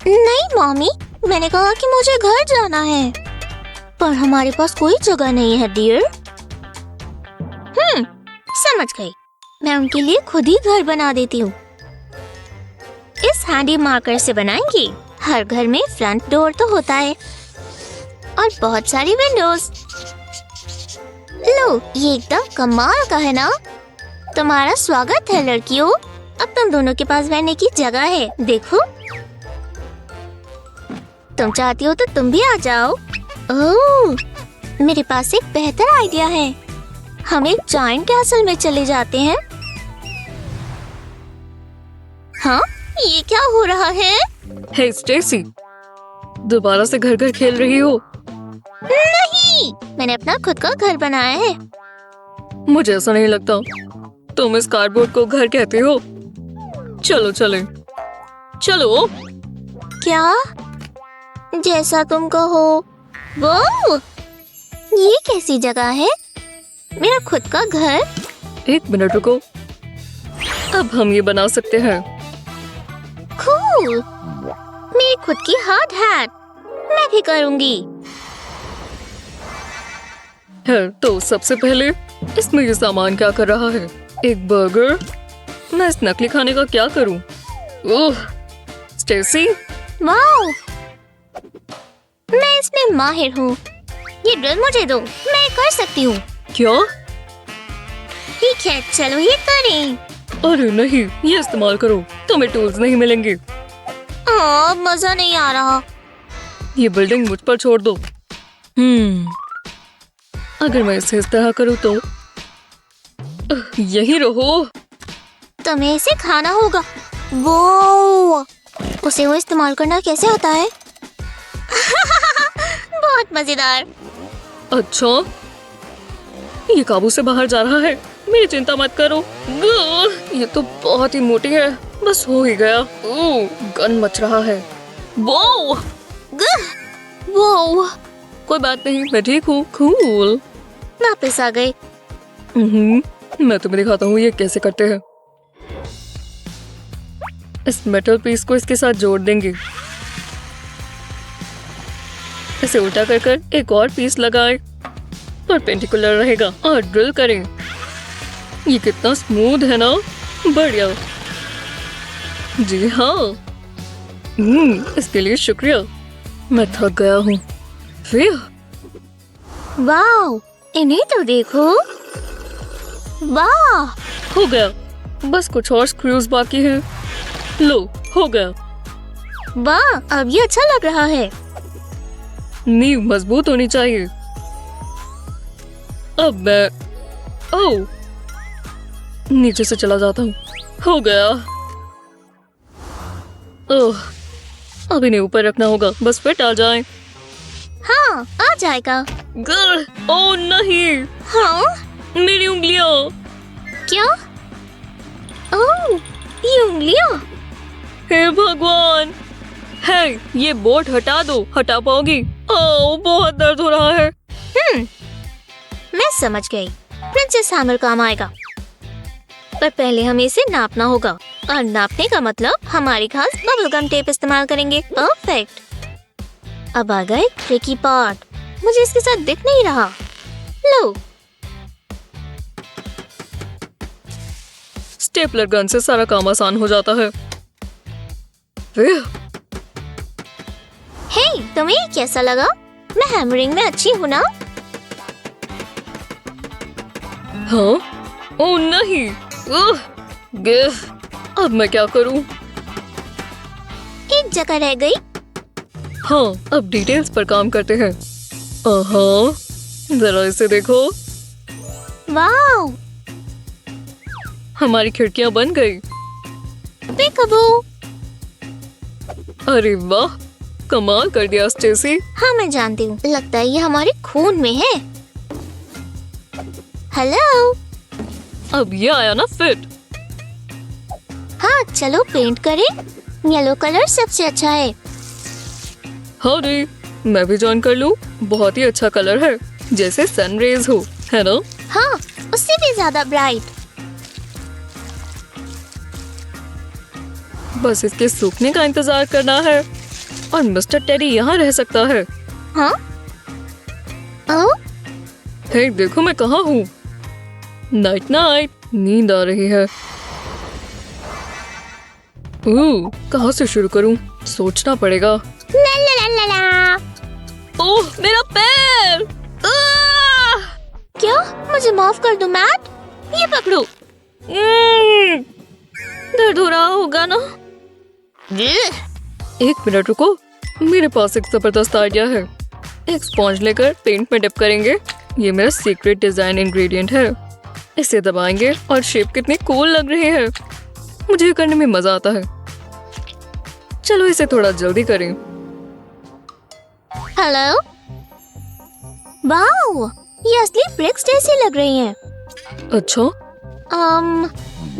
नहीं मम्मी, मैंने कहा कि मुझे घर जाना है, पर हमारे पास कोई जगह नहीं है डियर। समझ गई। मैं उनके लिए खुद ही घर बना देती हूँ। इस हैंडी मार्कर से बनाएंगे। हर घर में फ्रंट डोर तो होता है और बहुत सारी विंडोज। लो, ये एकदम कमाल का है ना। तुम्हारा स्वागत है लड़कियों। अब तुम दोनों के पास बैठने की जगह है। देखो, तुम चाहती हो तो तुम भी आ जाओ। ओह, मेरे पास एक बेहतर आइडिया है। हम एक जायंट कैसल में चले जाते हैं। हाँ, ये क्या हो रहा है? हे स्टेसी, दोबारा से घर घर खेल रही हो? नहीं, मैंने अपना खुद का घर बनाया है। मुझे ऐसा नहीं लगता। तुम इस कार्डबोर्ड को घर कहते हो? चलो चले, चलो। क्या? जैसा तुम कहो। वो, ये कैसी जगह है? मेरा खुद का घर। एक मिनट रुको, अब हम ये बना सकते हैं। कूल, मेरी खुद की हार्ड हैट। मैं भी करूंगी। है तो सबसे पहले इसमें ये सामान क्या कर रहा है? एक बर्गर। मैं इस नकली खाने का क्या करूं? ओह स्टेसी, वाओ, मैं इसमें माहिर हूँ। ये ड्रिल मुझे दो, मैं कर सकती हूँ। क्या? ठीक है, चलो ये करें। अरे नहीं, ये इस्तेमाल करो, तुम्हें टूल्स नहीं मिलेंगे। मजा नहीं आ रहा। ये बिल्डिंग मुझ पर छोड़ दो। अगर मैं इसे इस तरह करूँ तो यही रहो। तुम्हें इसे खाना होगा। वो, उसे वो इस्तेमाल करना कैसे होता है? बहुत मजेदार। अच्छा, ये काबू से बाहर जा रहा है। मेरी चिंता मत करो। ये तो बहुत ही मोटी है। बस हो ही गया। गन मच रहा है। वो कोई बात नहीं, मैं ठीक हूँ। कूल। वापस आ गए। मैं तुम्हें दिखाता हूँ ये कैसे करते हैं। इस मेटल पीस को इसके साथ जोड़ देंगे। इसे उल्टा कर एक और पीस लगाएं और पेंटिकुलर रहेगा और ड्रिल करें। ये कितना स्मूथ है ना। बढ़िया। जी हाँ। इसके लिए शुक्रिया। मैं थक गया हूँ। फिर वाह, इन्हें तो देखो। वाह, हो गया। बस कुछ और स्क्रूज बाकी हैं। लो, हो गया। वाह, अब ये अच्छा लग रहा है। नींव मजबूत होनी चाहिए। अब मैं नीचे से चला जाता हूँ। हो गया। ओह, अब इन्हें ऊपर रखना होगा। बस फिट आ जाए। हाँ, आ जाएगा। ओह नहीं, हाँ, मेरी उंगलियां। क्या? ओह, ये उंगलियां। हे भगवान। है, ये बोर्ड हटा दो। हटा पाओगी? ओह, बहुत दर्द हो रहा है। मैं समझ गई। प्रिंसेस हैमर काम आएगा, पर पहले हमें इसे नापना होगा। और नापने का मतलब हमारी खास बबल गम टेप इस्तेमाल करेंगे। परफेक्ट। अब आ गए ट्रिकी पार्ट। मुझे इसके साथ दिख नहीं रहा। लो, स्टेपलर गन से सारा काम आसान हो जाता है। फिर हे, तुम्हें कैसा लगा? मैं हैमरिंग में अच्छी हूँ ना? हाँ? ओह नहीं। अब मैं क्या करूं? एक जगह रह गई। हाँ, अब डिटेल्स पर काम करते हैं। जरा इसे देखो। वाओ, हमारी खिड़कियां बन गई। पिकबू। अरे वाह, कमाल कर दिया स्टेसी। हाँ, मैं जानती हूँ। लगता है ये हमारे खून में है। हेलो। अब ये आया ना फिट। हाँ, चलो पेंट करें। येलो कलर सबसे अच्छा है। हाँ रे, मैं भी ज्वाइन कर लूं। बहुत ही अच्छा कलर है, जैसे सन रेज हो, है ना? हाँ, उससे भी ज्यादा ब्राइट। बस इसके सूखने का इंतजार करना है। और मिस्टर टेडी यहाँ रह सकता है। हाँ? ओह, हे देखो मैं कहाँ हूँ। नाइट नाइट, नींद आ रही है। कहाँ से शुरू करूँ? सोचना पड़ेगा। ला ला ला ला ला। ओह मेरा पैर! क्या? मुझे माफ कर दो मैट। ये पकड़ो। दर्द हो रहा होगा ना? एक मिनट रुको, मेरे पास एक जबरदस्त आइडिया है। एक स्पॉन्ज लेकर पेंट में डिप करेंगे। ये मेरा सीक्रेट डिजाइन इंग्रेडिएंट है। इसे दबाएंगे और शेप कितनी कूल लग रही है। मुझे ये करने में मजा आता है। चलो इसे थोड़ा जल्दी करें। हेलो। वाओ, ये असली ब्रिक्स जैसी लग रही हैं। अच्छा?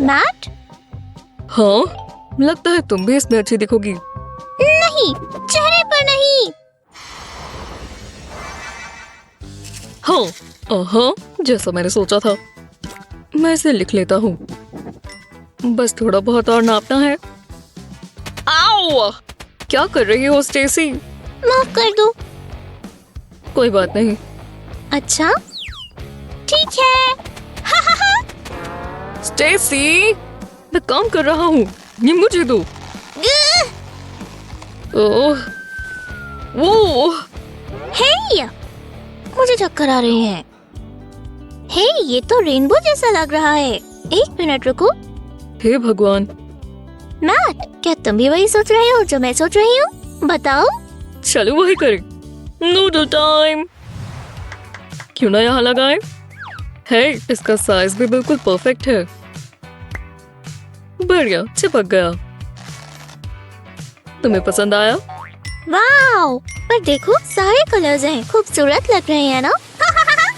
मैट? हाँ, लगता है तुम भी इसमें अच्छी दिखोगी। नहीं, चेहरे पर नहीं। हाँ, जैसा मैंने सोचा था। मैं इसे लिख लेता हूँ। बस थोड़ा बहुत और नापना है। आओ! क्या कर रही हो स्टेसी? माफ कर दो। कोई बात नहीं। अच्छा, ठीक है। हा हा हा। स्टेसी, मैं काम कर रहा हूँ, ये मुझे दो। ओह, ओह, हे, मुझे चक्कर आ रहे हैं। हे, ये तो रेनबो जैसा लग रहा है। एक मिनट रुको। हे भगवान। मैट, क्या तुम भी वही सोच रहे हो जो मैं सोच रही हूँ? बताओ। चलो वही करें। Noodle time. क्यों ना यहाँ लगाएं? है, इसका साइज भी बिल्कुल परफेक्ट है। बढ़िया, चिपक गया। तुम्हें पसंद आया? वाओ, पर देखो सारे कलर्स हैं, खूबसूरत लग रहे हैं ना?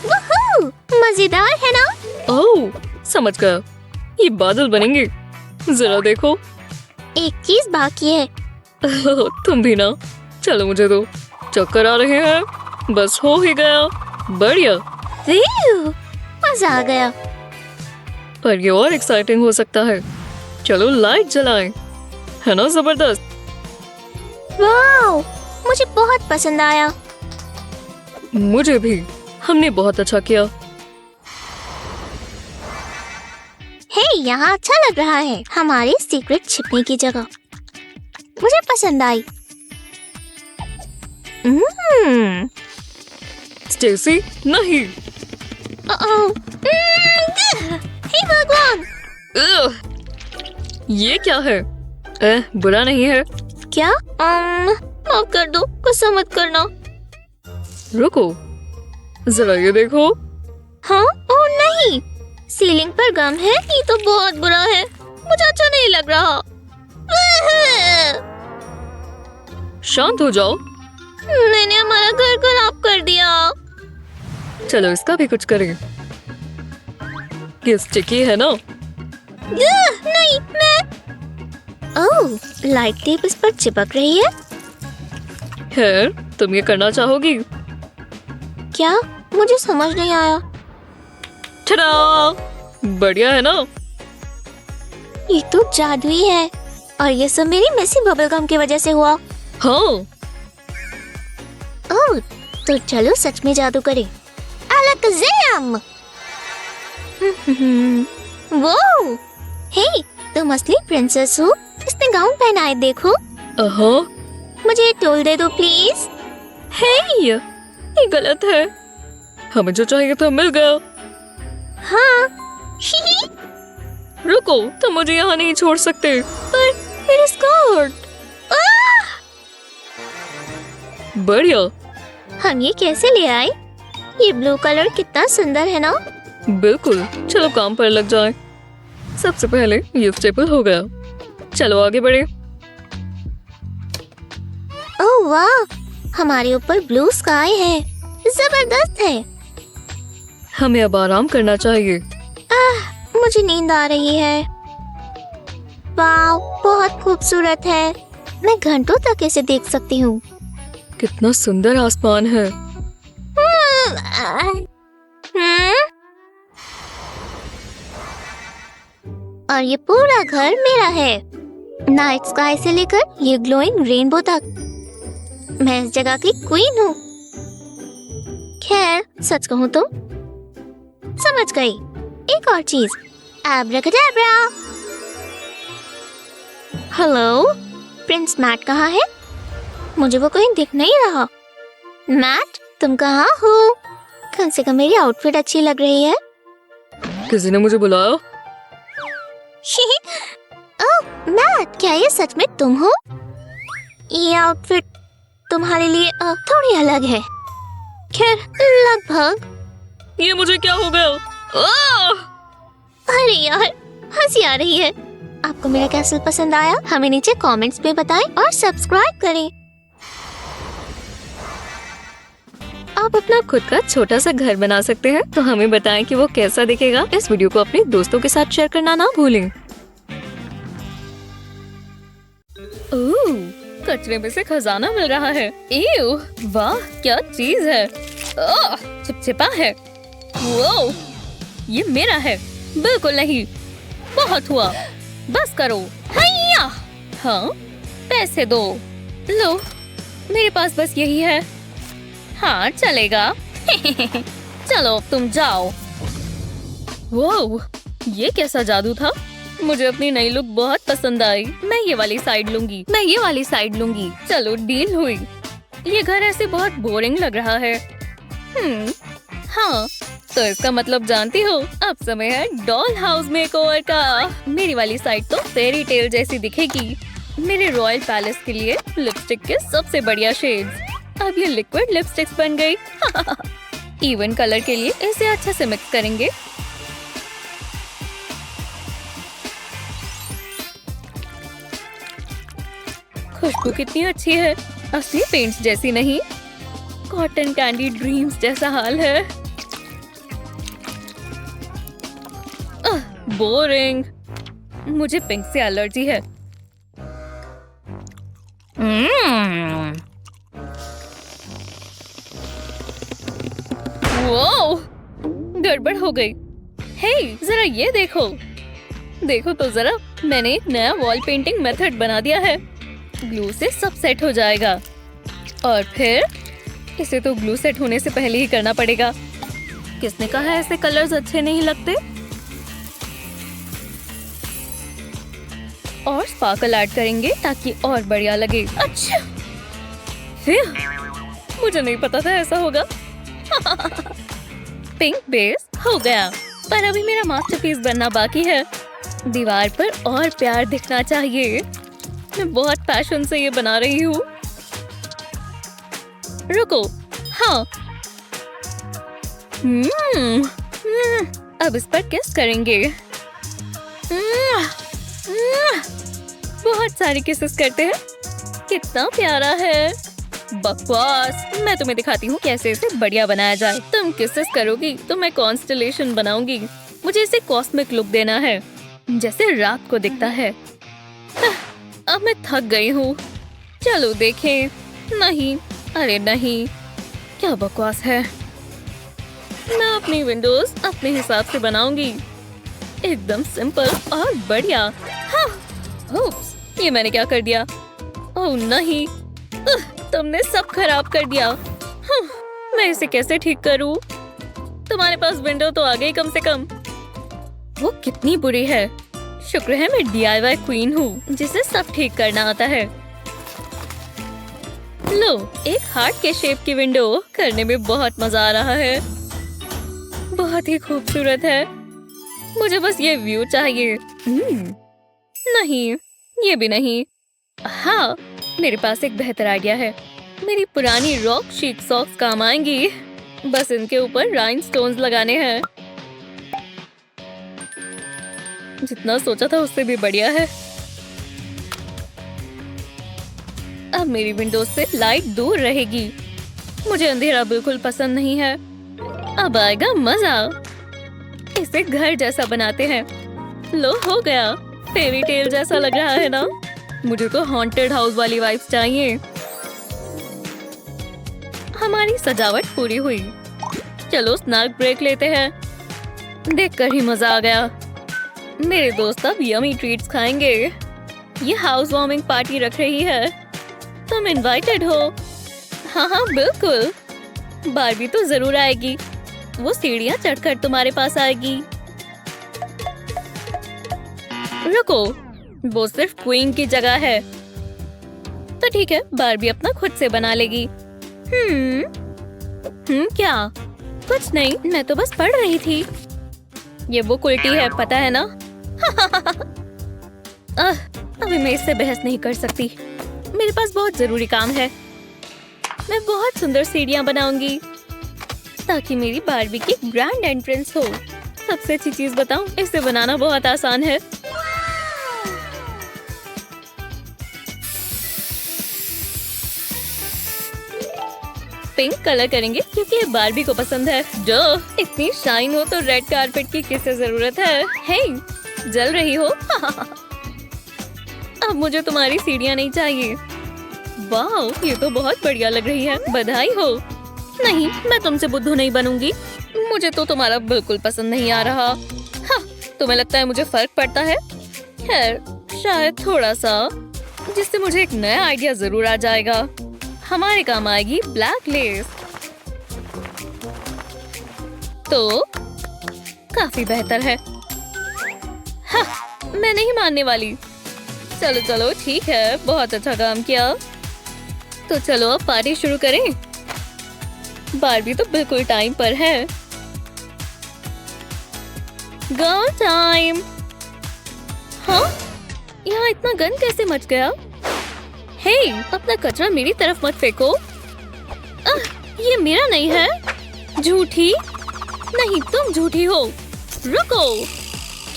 वूहू, मजेदार है ना? ओह, समझ गया। ये बादल बनेंगे। जरा देखो। एक चीज बाकी है। तुम भी ना। चलो मुझे दो। चक्कर आ रहे हैं। बस हो ही गया। बढ़िया। मजा आ गया। पर ये और एक्साइटिंग हो सकता है। चलो लाइट जलाएं। है ना जबरदस्त? वाओ, मुझे बहुत पसंद आया। मुझे भी। हमने बहुत अच्छा किया। हे, यहाँ अच्छा लग रहा है। हमारे सीक्रेट छिपने की जगह मुझे पसंद आई। स्टेसी, नहीं। हे भगवान। ये क्या है? बुरा नहीं है। क्या? माफ कर दो, गुस्सा मत करना। रुको, जरा ये देखो। हाँ? ओह नहीं, सीलिंग पर गम है। ये तो बहुत बुरा है, मुझे अच्छा नहीं लग रहा। शांत हो जाओ। मैंने हमारा घर खराब कर दिया। चलो इसका भी कुछ करें। ये स्टिकी है ना? नहीं, मैं। ओह, लाइट टेप इस पर चिपक रही है। खैर, तुम ये करना चाहोगी? क्या? मुझे समझ नहीं आया। ठड़ा! बढ़िया है ना? ये तो जादुई है, और ये सब मेरी मेसी बबलगम की वजह से हुआ। हाँ। ओह, तो चलो सच में जादू करें। अलकज़म! वो, हे, तुम असली प्रिंसेस हो। इसने गाउन पहना है, देखो। मुझे टोल दे दो प्लीज। हे, ये गलत है। हमें जो चाहिए था मिल गया। हाँ। रुको, तुम मुझे यहाँ नहीं छोड़ सकते। पर मेरी स्कर्ट। बढ़िया। हम ये कैसे ले आए? ये ब्लू कलर कितना सुंदर है ना? बिल्कुल। चलो काम पर लग जाएं। सबसे पहले ये स्टेपल हो गया। चलो आगे बढ़े। ओह वाह, हमारे ऊपर ब्लू स्काई है। जबरदस्त है। हमें अब आराम करना चाहिए। मुझे नींद आ रही है। वाह, बहुत खूबसूरत है। मैं घंटों तक इसे देख सकती हूँ। कितना सुंदर आसमान है। और ये पूरा घर मेरा है, नाइट स्काई से लेकर ये ग्लोइंग रेनबो तक। मैं इस जगह की क्वीन हूँ। खैर सच कहूँ तो समझ गई। एक और चीज, एब्राकैडब्रा। हेलो, प्रिंस मैट कहाँ है? मुझे वो कहीं दिख नहीं रहा। मैट, तुम कहाँ हो? कम से कम मेरी आउटफिट अच्छी लग रही है। किसी ने मुझे बुलाया? ओह मैट, क्या ये सच में तुम हो? ये आउटफिट तुम्हारे लिए थोड़ी अलग है। खैर लगभग। ये मुझे क्या हो गया? आह! अरे यार, हंसी आ रही है। आपको मेरा कैसल पसंद आया? हमें नीचे कमेंट्स में बताएं और सब्सक्राइब करें। आप अपना खुद का छोटा सा घर बना सकते हैं, तो हमें बताएं कि वो कैसा दिखेगा। इस वीडियो को अपने दोस्तों के साथ शेयर करना ना भूलें। ओह, कचरे में से खजाना मिल रहा है। एव, वाह क्या चीज है। ओह, चिपचिपा है। वो, ये मेरा है। बिल्कुल नहीं, बहुत हुआ, बस करो। हैया! हाँ, पैसे दो। लो, मेरे पास बस यही है। हाँ चलेगा। चलो तुम जाओ। वो, ये कैसा जादू था? मुझे अपनी नई लुक बहुत पसंद आई। मैं ये वाली साइड लूंगी, मैं ये वाली साइड लूंगी। चलो डील हुई। ये घर ऐसे बहुत बोरिंग लग रहा है। हाँ, तो इसका मतलब जानती हो, अब समय है डॉल हाउस मेकओवर का। मेरी वाली साइड तो फेरी टेल जैसी दिखेगी। मेरे रॉयल पैलेस के लिए लिपस्टिक के सबसे बढ़िया शेड्स। अब ये लिक्विड लिपस्टिक्स बन गई। इवन कलर के लिए इसे अच्छे से मिक्स करेंगे। खुशबू कितनी अच्छी है, असली पेंट्स जैसी नहीं। कॉटन कैंडी ड्रीम्स जैसा हाल है। बोरिंग। मुझे पिंक से एलर्जी है। वो, गड़बड़ हो गई। हे, जरा ये देखो। देखो तो जरा, मैंने एक नया वॉल पेंटिंग मेथड बना दिया है। ग्लू से सब सेट हो जाएगा। और फिर इसे तो ग्लू सेट होने से पहले ही करना पड़ेगा। किसने कहा है ऐसे कलर्स अच्छे नहीं लगते? और स्पार्कल ऐड करेंगे ताकि और बढ़िया लगे। अच्छा, फिर मुझे नहीं पता था ऐसा होगा। पिंक बेस हो गया, पर अभी मेरा मास्टरपीस बनना बाकी है। दीवार पर और प्यार दिखना चाहिए। मैं बहुत पैशन से ये बना रही हूँ। रुको, हाँ। अब इस पर किस करेंगे। बहुत सारी किसेस करते हैं। कितना प्यारा है। बकवास, मैं तुम्हें दिखाती हूँ कैसे इसे बढ़िया बनाया जाए। तुम किसेस करोगी तो मैं कॉन्स्टेलेशन बनाऊंगी। मुझे इसे कॉस्मिक लुक देना है, जैसे रात को दिखता है। अब मैं थक गई हूँ। चलो देखें। नहीं, अरे नहीं, क्या बकवास है। मैं अपनी विंडोज अपने हिसाब से बनाऊंगी, एकदम सिंपल और बढ़िया। हाँ, ओप्स, ये मैंने क्या कर दिया? ओह नहीं, तुमने सब खराब कर दिया। मैं इसे कैसे ठीक करूँ? तुम्हारे पास विंडो तो आ गई कम से कम। वो कितनी बुरी है। शुक्र है मैं DIY क्वीन हूँ, जिसे सब ठीक करना आता है। लो, एक हार्ट के शेप की विंडो। करने में बहुत मजा आ रहा है। बहुत ही खूबसूरत है। मुझे बस ये व्यू चाहिए। नहीं, ये भी नहीं। हाँ, मेरे पास एक बेहतर आइडिया है। मेरी पुरानी रॉक शीट सॉक्स काम आएंगी। बस इनके ऊपर राइनस्टोन्स लगाने हैं। जितना सोचा था उससे भी बढ़िया है। अब मेरी विंडोज से लाइट दूर रहेगी। मुझे अंधेरा बिल्कुल पसंद नहीं है। अब आएगा मजा। इसे घर जैसा बनाते हैं। लो, हो गया। फेरी टेल जैसा लग रहा है ना? मुझे तो हॉन्टेड हाउस वाली वाइब्स चाहिए। हमारी सजावट पूरी हुई। चलो स्नैक ब्रेक लेते हैं। देखकर ही मजा आ गया। मेरे दोस्त अब यमी ट्रीट्स खाएंगे। ये हाउस वार्मिंग पार्टी रख रही है। तुम इनवाइटेड हो। हाँ हाँ बिल्कुल, बारबी तो जरूर आएगी। वो सीढ़ियाँ चढ़कर तुम्हारे पास आएगी। रुको, वो सिर्फ क्वीन की जगह है। तो ठीक है, बारबी अपना खुद से बना लेगी। क्या? कुछ नहीं, मैं तो बस पढ़ रही थी। ये वो उल्टी है, पता है ना? अभी मैं इससे बहस नहीं कर सकती। मेरे पास बहुत जरूरी काम है। मैं बहुत सुंदर सीढ़ियाँ बनाऊंगी ताकि मेरी बारबी की ग्रैंड एंट्रेंस हो। सबसे अच्छी चीज बताऊं, इसे बनाना बहुत आसान है। पिंक कलर करेंगे क्योंकि ये बारबी को पसंद है। जो इतनी शाइन हो तो रेड कारपेट की किसे जरूरत है? हे, जल रही हो? अब मुझे तुम्हारी सीढ़ियाँ नहीं चाहिए। वाह, ये तो बहुत बढ़िया लग रही है, बधाई हो। नहीं, मैं तुमसे बुद्धू नहीं बनूंगी। मुझे तो तुम्हारा बिल्कुल पसंद नहीं आ रहा। हाँ, तुम्हें लगता है मुझे फर्क पड़ता है? खैर, शायद थोड़ा सा, जिससे मुझे एक नया आइडिया जरूर आ जाएगा। हमारे काम आएगी ब्लैक लेस। तो काफी बेहतर है। हाँ, मैं नहीं मानने वाली। चलो चलो ठीक है, बहुत अच्छा काम किया। तो चलो अब पार्टी शुरू करें। बारबी तो बिल्कुल टाइम पर है। Girl time. हाँ, यहाँ इतना गंद कैसे मच गया? हे, अपना कचरा मेरी तरफ मत फेंको। ये मेरा नहीं है। झूठी? नहीं, तुम झूठी हो। रुको।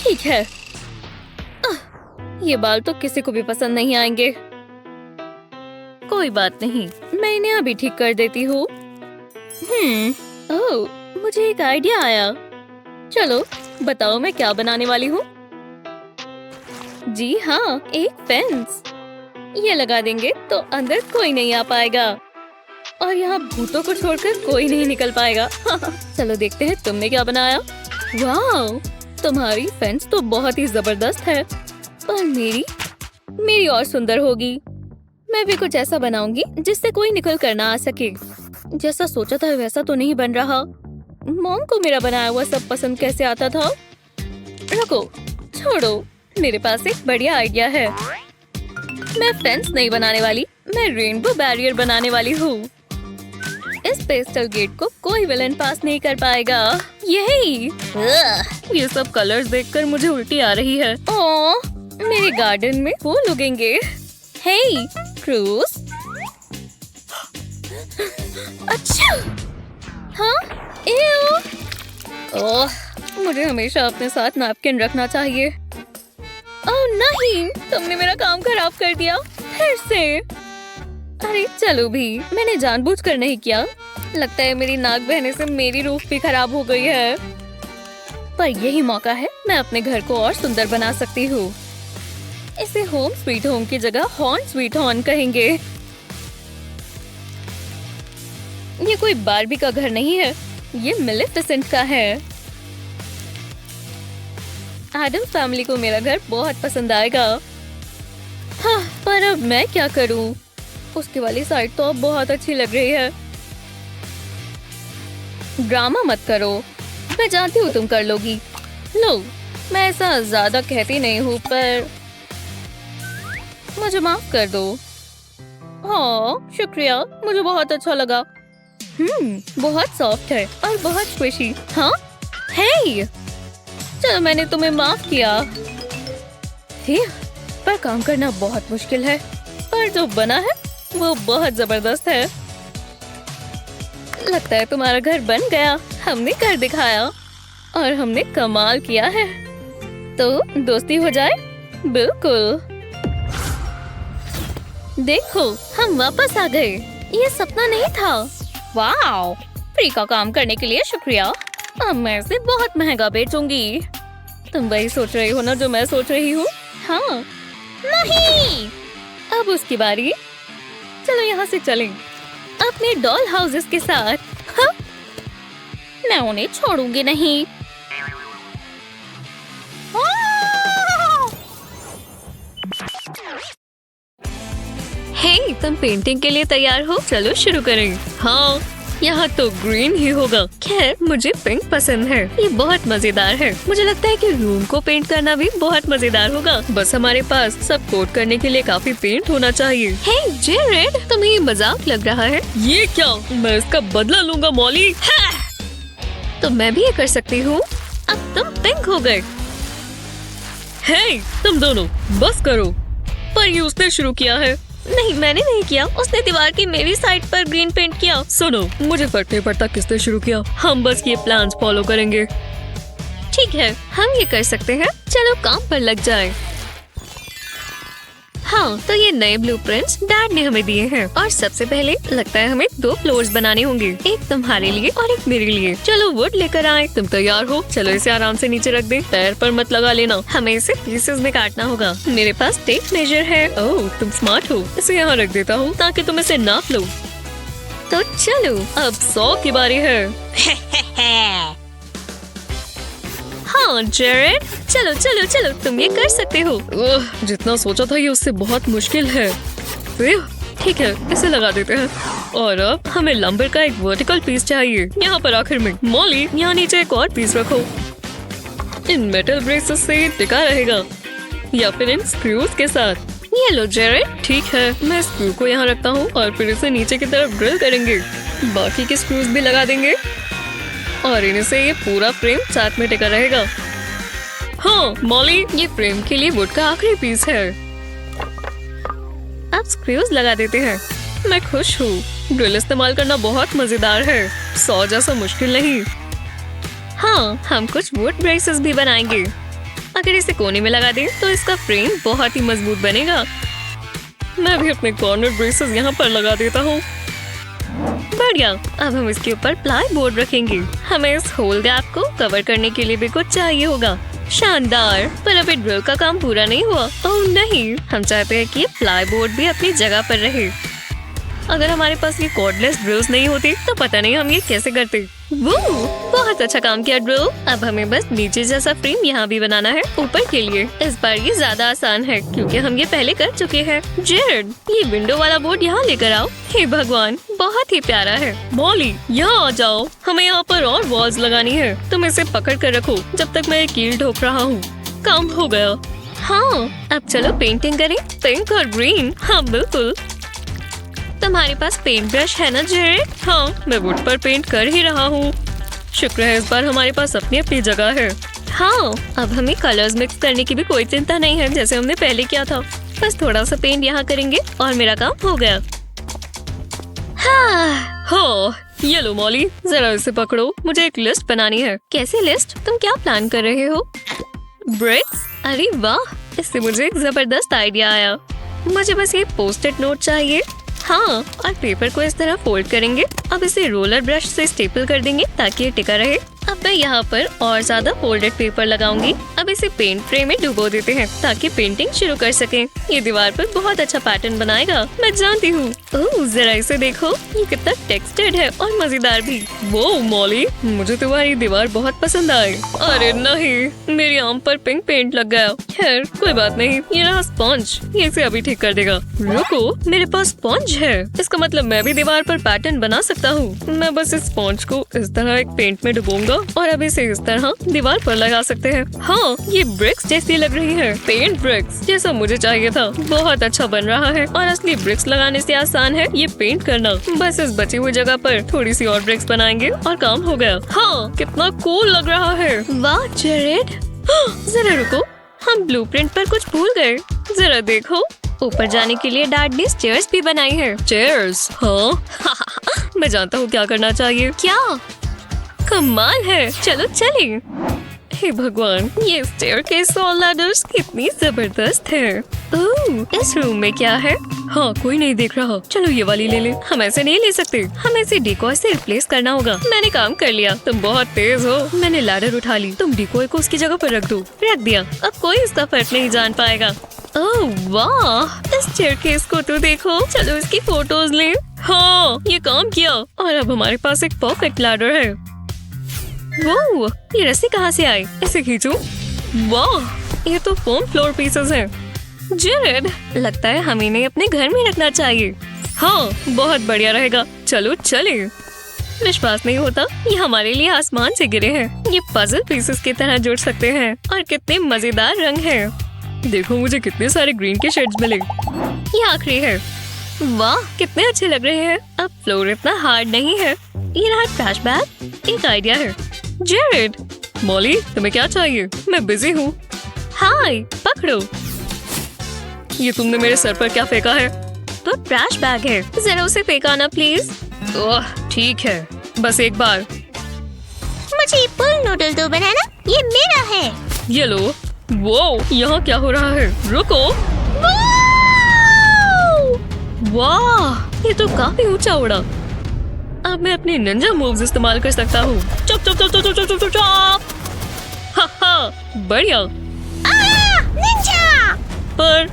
ठीक है। ये बाल तो किसी को भी पसंद नहीं आएंगे। कोई बात नहीं, मैं इन्हें अभी ठीक कर देती हूँ। ओह, मुझे एक आइडिया आया। चलो बताओ मैं क्या बनाने वाली हूँ। जी हाँ, एक फेंस। ये लगा देंगे तो अंदर कोई नहीं आ पाएगा और यहाँ भूतों को छोड़कर कोई नहीं निकल पाएगा। चलो देखते हैं तुमने क्या बनाया। वाह, तुम्हारी फेंस तो बहुत ही जबरदस्त है, पर मेरी और सुंदर होगी। मैं भी कुछ ऐसा बनाऊंगी जिससे कोई निकल कर ना आ सके। जैसा सोचा था वैसा तो नहीं बन रहा। मॉम को मेरा बनाया हुआ सब पसंद कैसे आता था? रुको, छोड़ो, मेरे पास एक बढ़िया आइडिया है। मैं फेंस नहीं बनाने वाली, मैं रेनबो बैरियर बनाने वाली हूँ। इस पेस्टल गेट को कोई विलन पास नहीं कर पाएगा। यही। ये सब कलर्स देखकर मुझे उल्टी आ रही है। ओह, मेरे गार्डन में फूल उगेंगे। हे, क्रूस। अच्छा। हाँ, एओ। ओह, मुझे हमेशा अपने साथ नैपकिन रखना चाहिए। ओह नहीं, तुमने मेरा काम खराब कर दिया। फिर से। अरे चलो भी, मैंने जानबूझकर नहीं किया। लगता है मेरी नाक बहने से मेरी रूफ भी खराब हो गई है। पर यही मौका है, मैं अपने घर को और सुंदर बना सकती हूँ। इसे होम स्वीट होम की जगह हॉर्न स्वीट हॉर्न कहेंगे। ये कोई बारबी का घर नहीं है, ये मिलेफिसेंट का है। एडम्स फैमिली को मेरा घर बहुत पसंद आएगा। हाँ, पर अब मैं क्या करूं? उसकी वाली साइड तो अब बहुत अच्छी लग रही है। ड्रामा मत करो, मैं जानती हूँ तुम कर लोगी। लो, मैं ऐसा ज्यादा कहती नहीं हूँ, पर मुझे माफ कर दो। हाँ, शुक्रिया, मुझे बहुत अच्छा लगा। बहुत सॉफ्ट है और बहुत स्क्विशी। हाँ, हे, चलो मैंने तुम्हें माफ किया। पर काम करना बहुत मुश्किल है, पर जो बना है वो बहुत जबरदस्त है। लगता है तुम्हारा घर बन गया। हमने कर दिखाया और हमने कमाल किया है। तो दोस्ती हो जाए? बिल्कुल। देखो, हम वापस आ गए। ये सपना नहीं था। वाओ, फ्री का काम करने के लिए शुक्रिया। अब मैं इसे बहुत महंगा बेचूंगी। तुम वही सोच रही हो ना जो मैं सोच रही हूँ? हाँ। नहीं, अब उसकी बारी। चलो यहाँ से चलें अपने डॉल हाउसेस के साथ। हाँ? मैं उन्हें छोड़ूंगी नहीं। हे, तुम पेंटिंग के लिए तैयार हो? चलो शुरू करें। हाँ, यहाँ तो ग्रीन ही होगा। खैर, मुझे पिंक पसंद है। ये बहुत मजेदार है। मुझे लगता है कि रूम को पेंट करना भी बहुत मजेदार होगा। बस हमारे पास सब कोट करने के लिए काफी पेंट होना चाहिए। हे जेरेड, तुम्हें ये मजाक लग रहा है? ये क्या? मैं इसका बदला लूंगा मॉली। तो मैं भी ये कर सकती हूँ। अब तुम पिंक हो गए। हे, तुम दोनों बस करो। पर ये उसने शुरू किया है। नहीं, मैंने नहीं किया। उसने दीवार की मेरी साइड पर ग्रीन पेंट किया। सुनो, मुझे फर्क नहीं पड़ता किसने शुरू किया। हम बस ये प्लान्स फॉलो करेंगे। ठीक है, हम ये कर सकते हैं। चलो काम पर लग जाए। हाँ, तो ये नए ब्लूप्रिंट्स डैड ने हमें दिए हैं और सबसे पहले लगता है हमें 2 फ्लोर्स बनाने होंगे, एक तुम्हारे लिए और एक मेरे लिए। चलो वुड लेकर आए। तुम तैयार हो? चलो इसे आराम से नीचे रख दे। पैर पर मत लगा लेना। हमें इसे पीसेस में काटना होगा। मेरे पास टेप मेजर है। ओह, तुम स्मार्ट हो। इसे यहाँ रख देता हूँ ताकि तुम इसे नाप लो। तो चलो, अब 100 की बारी है। हाँ जेरेड, चलो चलो चलो, तुम ये कर सकते हो। जितना सोचा था ये उससे बहुत मुश्किल है। ठीक है, इसे लगा देते हैं। और अब हमें लंबर का एक वर्टिकल पीस चाहिए। यहाँ पर आखिर में। मॉली, यहाँ नीचे एक और पीस रखो। इन मेटल ब्रेसेस से ये टिका रहेगा या फिर इन स्क्रूज के साथ। ये लो जेरेड। ठीक है, मैं स्क्रू को यहाँ रखता हूँ और फिर इसे नीचे की तरफ ड्रिल करेंगे। बाकी के स्क्रूज भी लगा देंगे और इनसे ये पूरा फ्रेम साथ में टिका रहेगा। हाँ मॉली, ये फ्रेम के लिए वुड का आखिरी पीस है। अब स्क्रूज लगा देते हैं। मैं खुश हूँ। ड्रिल इस्तेमाल करना बहुत मजेदार है। 100 जैसा मुश्किल नहीं। हाँ, हम कुछ वुड ब्रेसेस भी बनाएंगे। अगर इसे कोने में लगा दें तो इसका फ्रेम बहुत ही मजबूत बनेगा। मैं भी अपने कॉर्नर ब्रेसेस यहाँ पर लगा देता हूँ। बढ़िया। अब हम इसके ऊपर प्लाई बोर्ड रखेंगे। हमें इस होल गैप को कवर करने के लिए भी कुछ चाहिए होगा। शानदार। पर अभी ड्रिल का काम पूरा नहीं हुआ। ओह नहीं, हम चाहते हैं कि ये प्लाई बोर्ड भी अपनी जगह पर रहे। अगर हमारे पास ये कॉर्डलेस ड्रिल्स नहीं होती तो पता नहीं हम ये कैसे करते। वो बहुत अच्छा काम किया ड्रिल। अब हमें बस नीचे जैसा फ्रेम यहाँ भी बनाना है ऊपर के लिए। इस बार ये ज्यादा आसान है क्योंकि हम ये पहले कर चुके हैं। जेरेड, ये विंडो वाला बोर्ड यहाँ लेकर आओ। हे भगवान, बहुत ही प्यारा है। मॉली, यहाँ आ जाओ। हमें यहाँ पर और वॉल्स लगानी है। तुम इसे पकड़ कर रखो जब तक मैं कील ठोक रहा हूँ। काम हो गया। हाँ, अब चलो पेंटिंग करें। पिंक और ग्रीन। हाँ बिल्कुल। तुम्हारे पास पेंट ब्रश है ना जेरेड? हाँ, मैं वुड पर पेंट कर ही रहा हूँ। शुक्र है इस बार हमारे पास अपनी अपनी जगह है। हाँ, अब हमें कलर्स मिक्स करने की भी कोई चिंता नहीं है जैसे हमने पहले किया था। बस थोड़ा सा पेंट यहाँ करेंगे और मेरा काम हो गया। हाँ, ये लो मॉली, जरा इसे पकड़ो। मुझे एक लिस्ट बनानी है। कैसी लिस्ट? तुम क्या प्लान कर रहे हो? ब्रिक्स? अरे वाह, इससे मुझे एक जबरदस्त आइडिया आया। मुझे बस ये पोस्ट-इट नोट चाहिए। हाँ, और पेपर को इस तरह फोल्ड करेंगे। अब इसे रोलर ब्रश से स्टेपल कर देंगे ताकि ये टिका रहे। अब मैं यहाँ पर और ज्यादा फोल्डेड पेपर लगाऊंगी। अब इसे पेंट फ्रेम में डुबो देते हैं ताकि पेंटिंग शुरू कर सकें। ये दीवार पर बहुत अच्छा पैटर्न बनाएगा, मैं जानती हूँ। ओह, जरा इसे देखो, ये कितना टेक्सचर्ड है और मजेदार भी। वो मॉली, मुझे तुम्हारी दीवार बहुत पसंद आई। अरे नहीं, मेरी आर्म पर पिंक पेंट लग गया। खैर कोई बात नहीं, ये रहा स्पॉन्ज, ये इसे अभी ठीक कर देगा। रुको, मेरे पास स्पॉन्ज है। इसका मतलब मैं भी दीवार पर पैटर्न बना सकता हूँ। मैं बस इस स्पॉन्ज को इस तरह एक पेंट में डुबोऊंगा और अब इसे इस तरह दीवार पर लगा सकते हैं। हाँ, ये ब्रिक्स जैसी लग रही है। पेंट ब्रिक्स जैसा मुझे चाहिए था। बहुत अच्छा बन रहा है और असली ब्रिक्स लगाने से आसान है ये पेंट करना। बस इस बची हुई जगह पर थोड़ी सी और ब्रिक्स बनाएंगे और काम हो गया। हाँ, कितना कूल लग रहा है। वाह जेरेड, जरा रुको, हम ब्लूप्रिंट पर कुछ भूल गए। जरा देखो, ऊपर जाने के लिए डैड ने स्टेयर्स भी बनाई है। स्टेयर्स? हाँ मैं जानता हूँ क्या करना चाहिए। क्या? कमाल है, चलो चलें। हे भगवान, ये स्टेयरकेस और लैडर्स कितनी जबरदस्त है। ओह, इस रूम में क्या है? हाँ, कोई नहीं देख रहा। चलो ये वाली ले ले। हम ऐसे नहीं ले सकते, हमें इसे डिकोय से रिप्लेस करना होगा। मैंने काम कर लिया, तुम बहुत तेज हो। मैंने लैडर उठा ली, तुम डिकोय को उसकी जगह पर रख दो। रख दिया, अब कोई इसका फर्क नहीं जान पाएगा। ओह वाह, इस स्टेयरकेस को तो देखो। चलो इसकी फोटोज लें। हाँ, ये काम किया और अब हमारे पास एक पॉकेट लैडर है। वो ये रस्सी कहाँ से आई? इसे खींचूं? वाह, ये तो फोम फ्लोर पीसेस हैं। जेरेड, लगता है हमें इन्हें अपने घर में रखना चाहिए। हाँ, बहुत बढ़िया रहेगा। चलो चले। विश्वास नहीं होता, ये हमारे लिए आसमान से गिरे हैं। ये पजल पीसेस की तरह जुड़ सकते हैं और कितने मजेदार रंग हैं। देखो मुझे कितने सारे ग्रीन के शेड्स मिले। ये आखिरी है। वाह, कितने अच्छे लग रहे हैं। अब फ्लोर इतना हार्ड नहीं है। ये रहा ट्रैश बैग। एक आइडिया है। जेरेड, मॉली, तुम्हें क्या चाहिए? मैं बिजी हूँ। हाय, पकड़ो। ये तुमने मेरे सर पर क्या फेंका है? तो ट्रैश बैग है, जरा उसे फेंकाना प्लीज। ओह, ठीक है, बस एक बार। मुझे पुल नूडल दो बनाना, ये मेरा है। ये लो। वो, यहाँ क्या हो रहा है? रुको। वाह, ये तो काफी ऊंचा उड़ा। अब मैं अपने निंजा मूव्स इस्तेमाल कर सकता हूँ। चुप चुप चुप चुप चुप चुप चुप चुप। हा हा, बढ़िया। निंजा! पर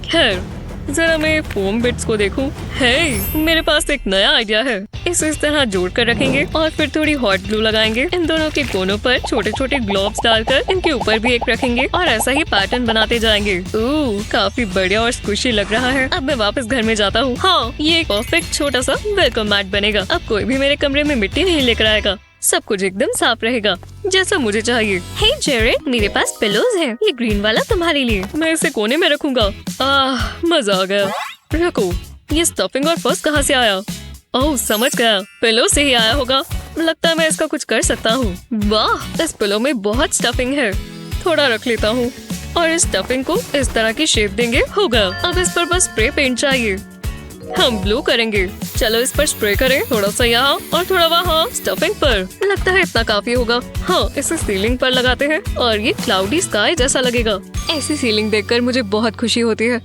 खैर, जरा मैं फोम बिट्स को देखूं। हे, मेरे पास एक नया आइडिया है। इसे इस तरह जोड़ कर रखेंगे और फिर थोड़ी हॉट ग्लू लगाएंगे। इन दोनों के कोनों पर छोटे छोटे ग्लोब्स डालकर इनके ऊपर भी एक रखेंगे और ऐसा ही पैटर्न बनाते जाएंगे। काफी बढ़िया और स्क्विशी लग रहा है। अब मैं वापस घर में जाता हूँ। हाँ, ये एक परफेक्ट छोटा सा वेलकम मैट बनेगा। अब कोई भी मेरे कमरे में मिट्टी नहीं लेकर आएगा। सब कुछ एकदम साफ रहेगा, जैसा मुझे चाहिए। हे जेरेड, मेरे पास पिलोज है। ये ग्रीन वाला तुम्हारे लिए। मैं इसे कोने में रखूंगा। मजा आ गया। रखो। ये स्टफिंग और फर्स्ट कहाँ से आया? ओह, समझ गया, पिलो से ही आया होगा। लगता है मैं इसका कुछ कर सकता हूँ। वाह, इस पिलो में बहुत स्टफिंग है। थोड़ा रख लेता हूँ और इस स्टफिंग को इस तरह की शेप देंगे। हो गया। अब इस पर बस स्प्रे पेंट चाहिए। हम ब्लू करेंगे। चलो इस पर स्प्रे करें, थोड़ा सा यहाँ और थोड़ा वहाँ स्टफिंग पर। लगता है इतना काफी होगा। हाँ, इसे सीलिंग पर लगाते हैं और ये क्लाउडी स्काई जैसा लगेगा। ऐसी सीलिंग देखकर मुझे बहुत खुशी होती है।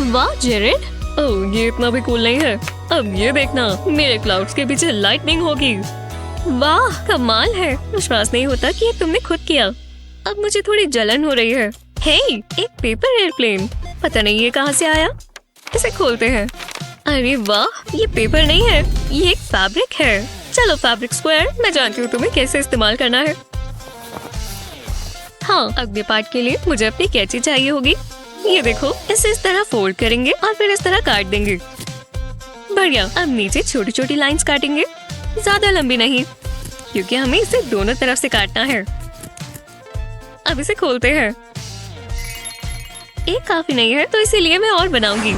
वाह जेरेड, ओह, ये इतना भी कूल नहीं है। अब ये देखना, मेरे क्लाउड्स के पीछे लाइटनिंग होगी। वाह, कमाल है। विश्वास नहीं होता कि ये तुमने खुद किया। अब मुझे थोड़ी जलन हो रही है। हे, एक पेपर एयरप्लेन। पता नहीं ये कहाँ से आया। इसे खोलते हैं। अरे वाह, ये पेपर नहीं है, ये एक फैब्रिक है। चलो फैब्रिक स्क्वायर, मैं जानती हूँ तुम्हें कैसे इस्तेमाल करना है। हाँ, अगले पार्ट के लिए मुझे अपनी कैंची चाहिए होगी। ये देखो, इसे इस तरह फोल्ड करेंगे और फिर इस तरह काट देंगे। बढ़िया। अब नीचे छोटी छोटी लाइंस काटेंगे, ज्यादा लंबी नहीं, क्योंकि हमें इसे दोनों तरफ से काटना है। अब इसे खोलते हैं। एक काफी नहीं है, तो इसीलिए मैं और बनाऊंगी।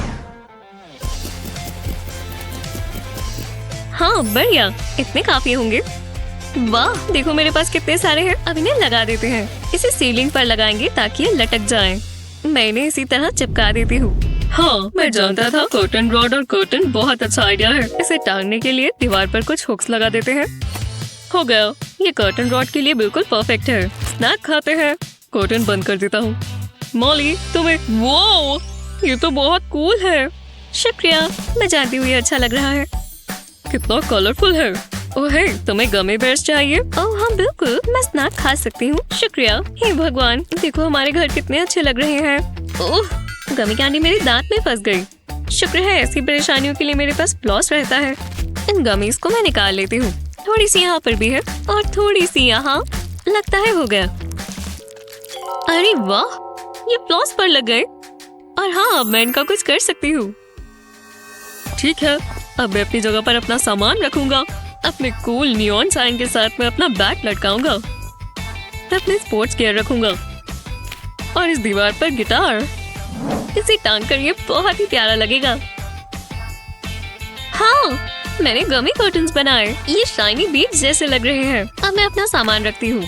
हाँ, बढ़िया, इतने काफी होंगे। वाह, देखो मेरे पास कितने सारे हैं। अब इन्हें लगा देते हैं। इसे सीलिंग पर लगाएंगे ताकि ये लटक जाए। मैं इन्हें इसी तरह चिपका देती हूँ। हाँ, मैं जानता था कर्टन रॉड और कर्टन बहुत अच्छा आइडिया है। इसे टांगने के लिए दीवार पर कुछ हुक्स लगा देते हैं। हो गया, ये कर्टन रॉड के लिए बिल्कुल परफेक्ट है। स्नैक खाते हैं। कर्टन बंद कर देता हूँ। मॉली, तुम्हें वो, ये तो बहुत कूल है। शुक्रिया, मैं जानती हूँ ये अच्छा लग रहा है। कितना कलरफुल है। ओह हे, तुम्हें गमी बेयर्स चाहिए? ओह हाँ बिल्कुल, मैं स्नैक खा सकती हूँ। शुक्रिया। हे भगवान, देखो हमारे घर कितने अच्छे लग रहे हैं। ओह, गमी कैंडी मेरे दांत में फंस गई। शुक्र है ऐसी परेशानियों के लिए मेरे पास फ्लॉस रहता है। इन गमीज को मैं निकाल लेती हूँ। थोड़ी सी यहाँ पर भी है और थोड़ी सी यहाँ। लगता है हो गया। अरे वाह, ये फ्लॉस पर लग गए। और हाँ, अब मैं इनका कुछ कर सकती हूँ। ठीक है, अब मैं अपनी जगह पर अपना सामान रखूंगा। अपने कूल नियॉन साइन के साथ मैं अपना बैट लटकाऊंगा। अपने स्पोर्ट्स गियर रखूंगा और इस दीवार पर गिटार। इसे टांग कर ये बहुत ही प्यारा लगेगा। हाँ, मैंने गमी कर्टन्स बनाए। ये शाइनी बीड्स जैसे लग रहे हैं। अब मैं अपना सामान रखती हूँ।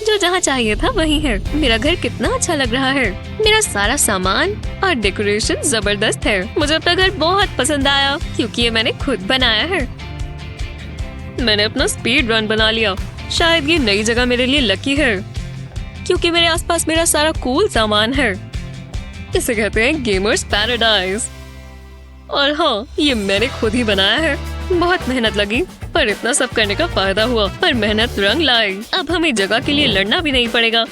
जो जहाँ चाहिए था वही है। मेरा घर कितना अच्छा लग रहा है। मेरा सारा सामान और डेकोरेशन जबरदस्त है। मुझे अपना घर बहुत पसंद आया क्योंकि ये मैंने खुद बनाया है। मैंने अपना स्पीड रन बना लिया। शायद ये नई जगह मेरे लिए लकी है क्योंकि मेरे आसपास मेरा सारा कूल सामान है। इसे कहते हैं गेमर्स पैराडाइज। और हाँ, ये मैंने खुद ही बनाया है। बहुत मेहनत लगी, पर इतना सब करने का फायदा हुआ और मेहनत रंग लाई। अब हमें जगह के लिए लड़ना भी नहीं पड़ेगा।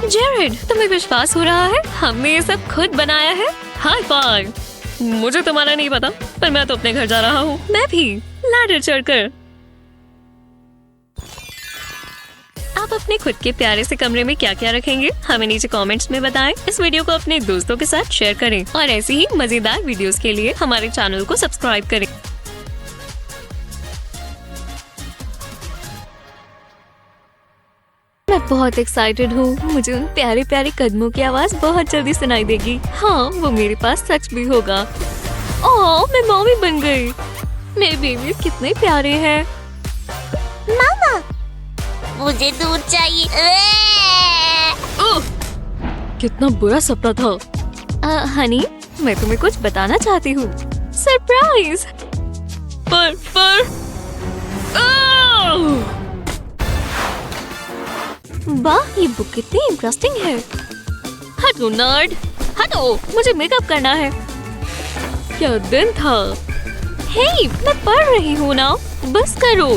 जेरेड, तुम्हें विश्वास हो रहा है? हमने ये सब खुद बनाया है। High five. मुझे तुम्हारा नहीं पता, पर मैं तो अपने घर जा रहा हूँ। मैं भी लैडर चढ़कर। अपने खुद के प्यारे से कमरे में क्या क्या रखेंगे हमें नीचे कमेंट्स में बताएं। इस वीडियो को अपने दोस्तों के साथ शेयर करें और ऐसी ही मजेदार वीडियोस के लिए हमारे चैनल को सब्सक्राइब करें। मैं बहुत एक्साइटेड हूँ। मुझे उन प्यारे प्यारे कदमों की आवाज बहुत जल्दी सुनाई देगी। हाँ, वो मेरे पास सच भी होगा। ओह, मैं मम्मी बन गई। मेरे बेबी कितने प्यारे हैं। मामा, मुझे दूध चाहिए। ओह, कितना बुरा सपना था। हनी, मैं तुम्हें कुछ बताना चाहती हूँ। सरप्राइज। पर वाह, ये बुक कितनी इंटरेस्टिंग है। हटो नर्ड, हटो, मुझे मेकअप करना है। क्या दिन था। हे, मैं पढ़ रही हूँ ना, बस करो।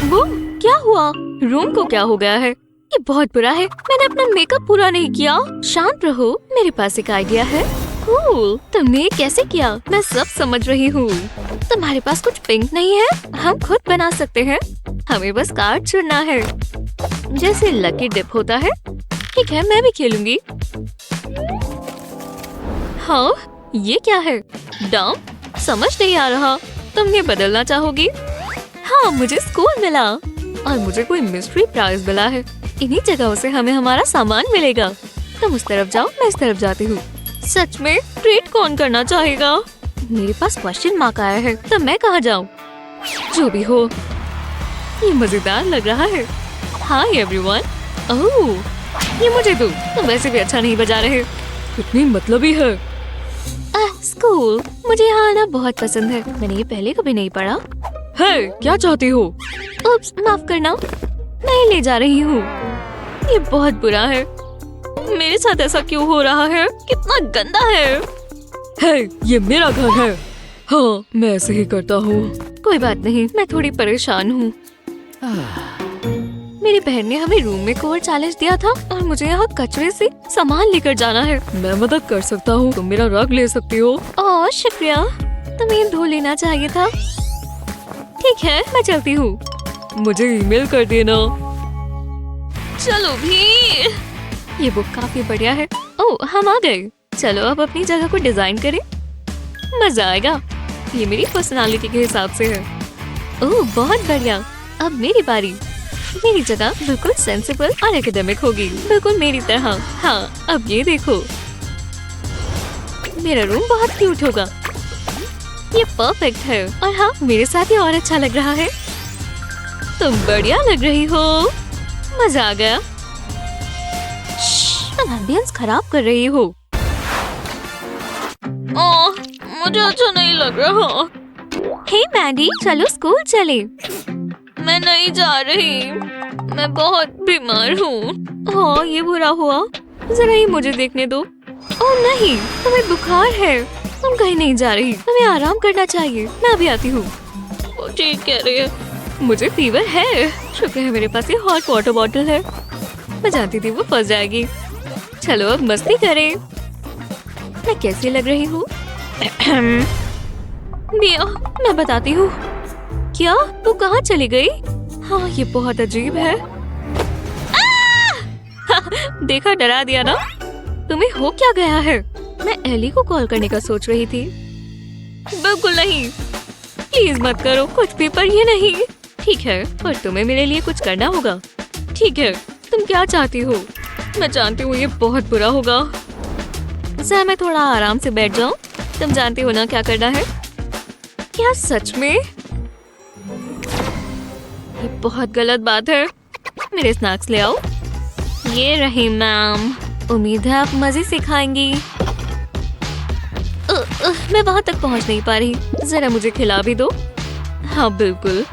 वो क्या हुआ? रूम को क्या हो गया है? ये बहुत बुरा है। मैंने अपना मेकअप पूरा नहीं किया। शांत रहो, मेरे पास एक आइडिया है। कूल, तुमने ये कैसे किया? मैं सब समझ रही हूँ। तुम्हारे पास कुछ पिंक नहीं है? हम खुद बना सकते हैं। हमें बस कार्ड चुनना है, जैसे लकी डिप होता है। ठीक है, मैं भी खेलूंगी। हाँ, ये क्या है? डम्प? समझ नहीं आ रहा। तुम ये बदलना चाहोगी? हाँ, मुझे स्कूल मिला और मुझे कोई मिस्ट्री प्राइज मिला है। इन्हीं जगहों से हमें हमारा सामान मिलेगा। तुम उस तरफ जाओ, मैं इस तरफ जाती हूँ। सच में ट्रीट कौन करना चाहेगा? मेरे पास क्वेश्चन मार्क आया है, तो मैं कहाँ जाऊँ? जो भी हो, ये मजेदार लग रहा है। Hi everyone. ओह, ये मुझे दो। तुम वैसे भी अच्छा नहीं बजा रहे। कितनी मतलबी है। स्कूल, मुझे यहाँ आना बहुत पसंद है। मैंने ये पहले कभी नहीं पढ़ा। है, क्या चाहती हो? उप्स, माफ करना, मैं ले जा रही हूँ। ये बहुत बुरा है। मेरे साथ ऐसा क्यों हो रहा है? कितना गंदा है। हे, ये मेरा घर है। हाँ, मैं ऐसे ही करता हूँ। कोई बात नहीं, मैं थोड़ी परेशान हूँ। मेरी बहन ने हमें रूम में कोर चैलेंज दिया था और मुझे यहाँ कचरे से सामान लेकर जाना है। मैं मदद कर सकता हूँ, तुम मेरा रग ले सकती हो। ओह, शुक्रिया। तुम्हें धो लेना चाहिए था। ठीक है, मैं चलती हूँ। मुझे ईमेल कर देना। चलो भी। ये बुक काफी बढ़िया है। ओह, हम आ गए। चलो अब अपनी जगह को डिजाइन करें। मजा आएगा। ये मेरी पर्सनालिटी के हिसाब से है। ओह, बहुत बढ़िया। अब मेरी बारी। मेरी जगह बिल्कुल सेंसिबल और एकेडमिक होगी, बिल्कुल मेरी तरह। हाँ, अब ये देखो, मेरा रूम बहुत क्यूट होगा। ये परफेक्ट है और हाँ, मेरे साथ ये और अच्छा लग रहा है। तुम बढ़िया लग रही हो। मजा आ गया। तुम एम्बियंस खराब कर रही हो। ओह, मुझे अच्छा नहीं लग रहा। हे मैडी, चलो स्कूल चले। मैं नहीं जा रही। मैं बहुत बीमार हूँ। हाँ, ये बुरा हुआ। जरा ही मुझे देखने दो। ओह नहीं, तुम्हें बुखार है। तुम कहीं नहीं जा रही। तुम्हें आराम करना चाहिए। मैं अभी आती हूँ। वो ठीक कह रही है। मुझे फीवर है। शुक्र है मेरे पास ये हॉट वाटर बॉटल है। मैं जानती थी वो फंस जाएगी। चलो अब मस्ती करें। मैं कैसी लग रही हूँ? मिया, मैं बताती हूँ। क्या? तू कहाँ चली गई? हाँ, ये बहुत अजीब है। देखा, डरा दिया ना। तुम्हें हो क्या गया है? मैं एली को कॉल करने का सोच रही थी। बिल्कुल नहीं, प्लीज मत करो कुछ भी, पर ये नहीं। ठीक है, पर तुम्हें मेरे लिए कुछ करना होगा। ठीक है, तुम क्या चाहती हो? मैं जानती हूँ ये बहुत बुरा होगा। सर, मैं थोड़ा आराम से बैठ जाऊँ। तुम जानती हो ना क्या करना है। क्या सच में? ये बहुत गलत बात है। मेरे स्नैक्स ले आओ। ये रही मैम। उम्मीद है आप मजे से खाएंगी। मैं वहां तक पहुंच नहीं पा रही। जरा मुझे खिला भी दो। हाँ बिल्कुल।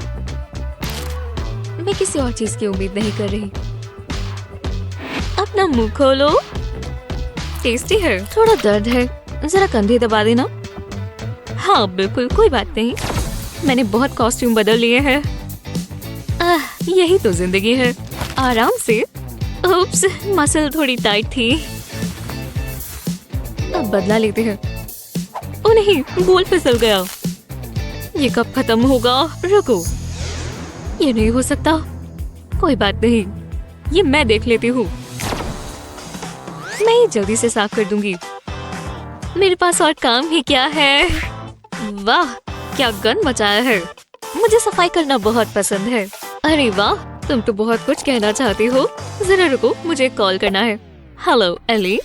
मैं किसी और चीज की उम्मीद नहीं कर रही। अपना मुंह खोलो। टेस्टी है, थोड़ा दर्द है। जरा कंधे दबा देना। हाँ बिल्कुल, कोई बात नहीं। मैंने बहुत कॉस्ट्यूम बदल लिए हैं। यही तो जिंदगी है, आराम से। उप्स, मसल थोड़ी टाइट थी। अब बदला लेते हैं। ओ नहीं, बोल फिसल गया। ये कब खत्म होगा? रुको, ये नहीं हो सकता। कोई बात नहीं, ये मैं देख लेती हूँ। मैं ये जल्दी से साफ कर दूंगी। मेरे पास और काम ही क्या है। वाह, क्या गन मचाया है। मुझे सफाई करना बहुत पसंद है। अरे वाह, तुम तो बहुत कुछ कहना चाहती हो। जरा रुको, मुझे कॉल करना है। Hello Eli.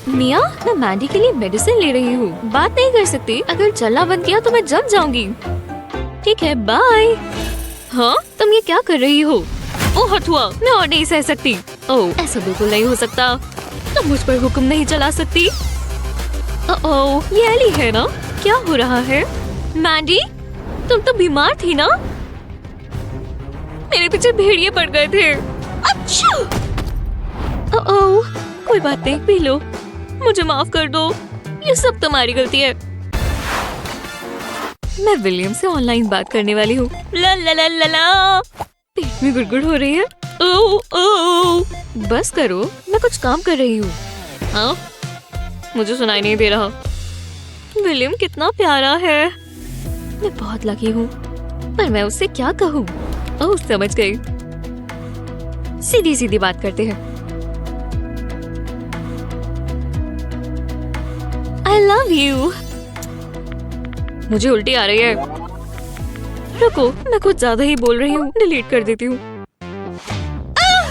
मिया, मैं मैंडी के लिए मेडिसिन ले रही हूँ। बात नहीं कर सकती, अगर चलना बंद किया तो मैं जम जाऊंगी। ठीक है, बाय। हाँ, तुम ये क्या कर रही हो? ओह हथुआ, मैं और नहीं सह सकती। ओह, ऐसा बिल्कुल नहीं हो सकता। तुम मुझ पर हुक्म नहीं चला सकती। ओह, ये एली है ना? क्या हो रहा है? मैंडी, तुम तो बीमार थी ना? मेरे पीछे भेड़िए पड़ गए थे। अच्छा। ओह, कोई बात नहीं, पी लो। मुझे माफ कर दो, ये सब तुम्हारी गलती है। मैं विलियम से ऑनलाइन बात करने वाली हूँ। ला ला ला ला ला। पेट में गुड़गुड़ हो रही है। ओह ओह, बस करो, मैं कुछ काम कर रही हूँ। हाँ, मुझे सुनाई नहीं दे रहा। विलियम कितना प्यारा है। मैं बहुत लकी हूँ, पर मैं उससे क्या कहूँ? ओह, समझ गई। सीधी सीधी बात करते हैं। I love you। मुझे उल्टी आ रही है। रुको, मैं कुछ ज्यादा ही बोल रही हूँ, डिलीट कर देती हूँ।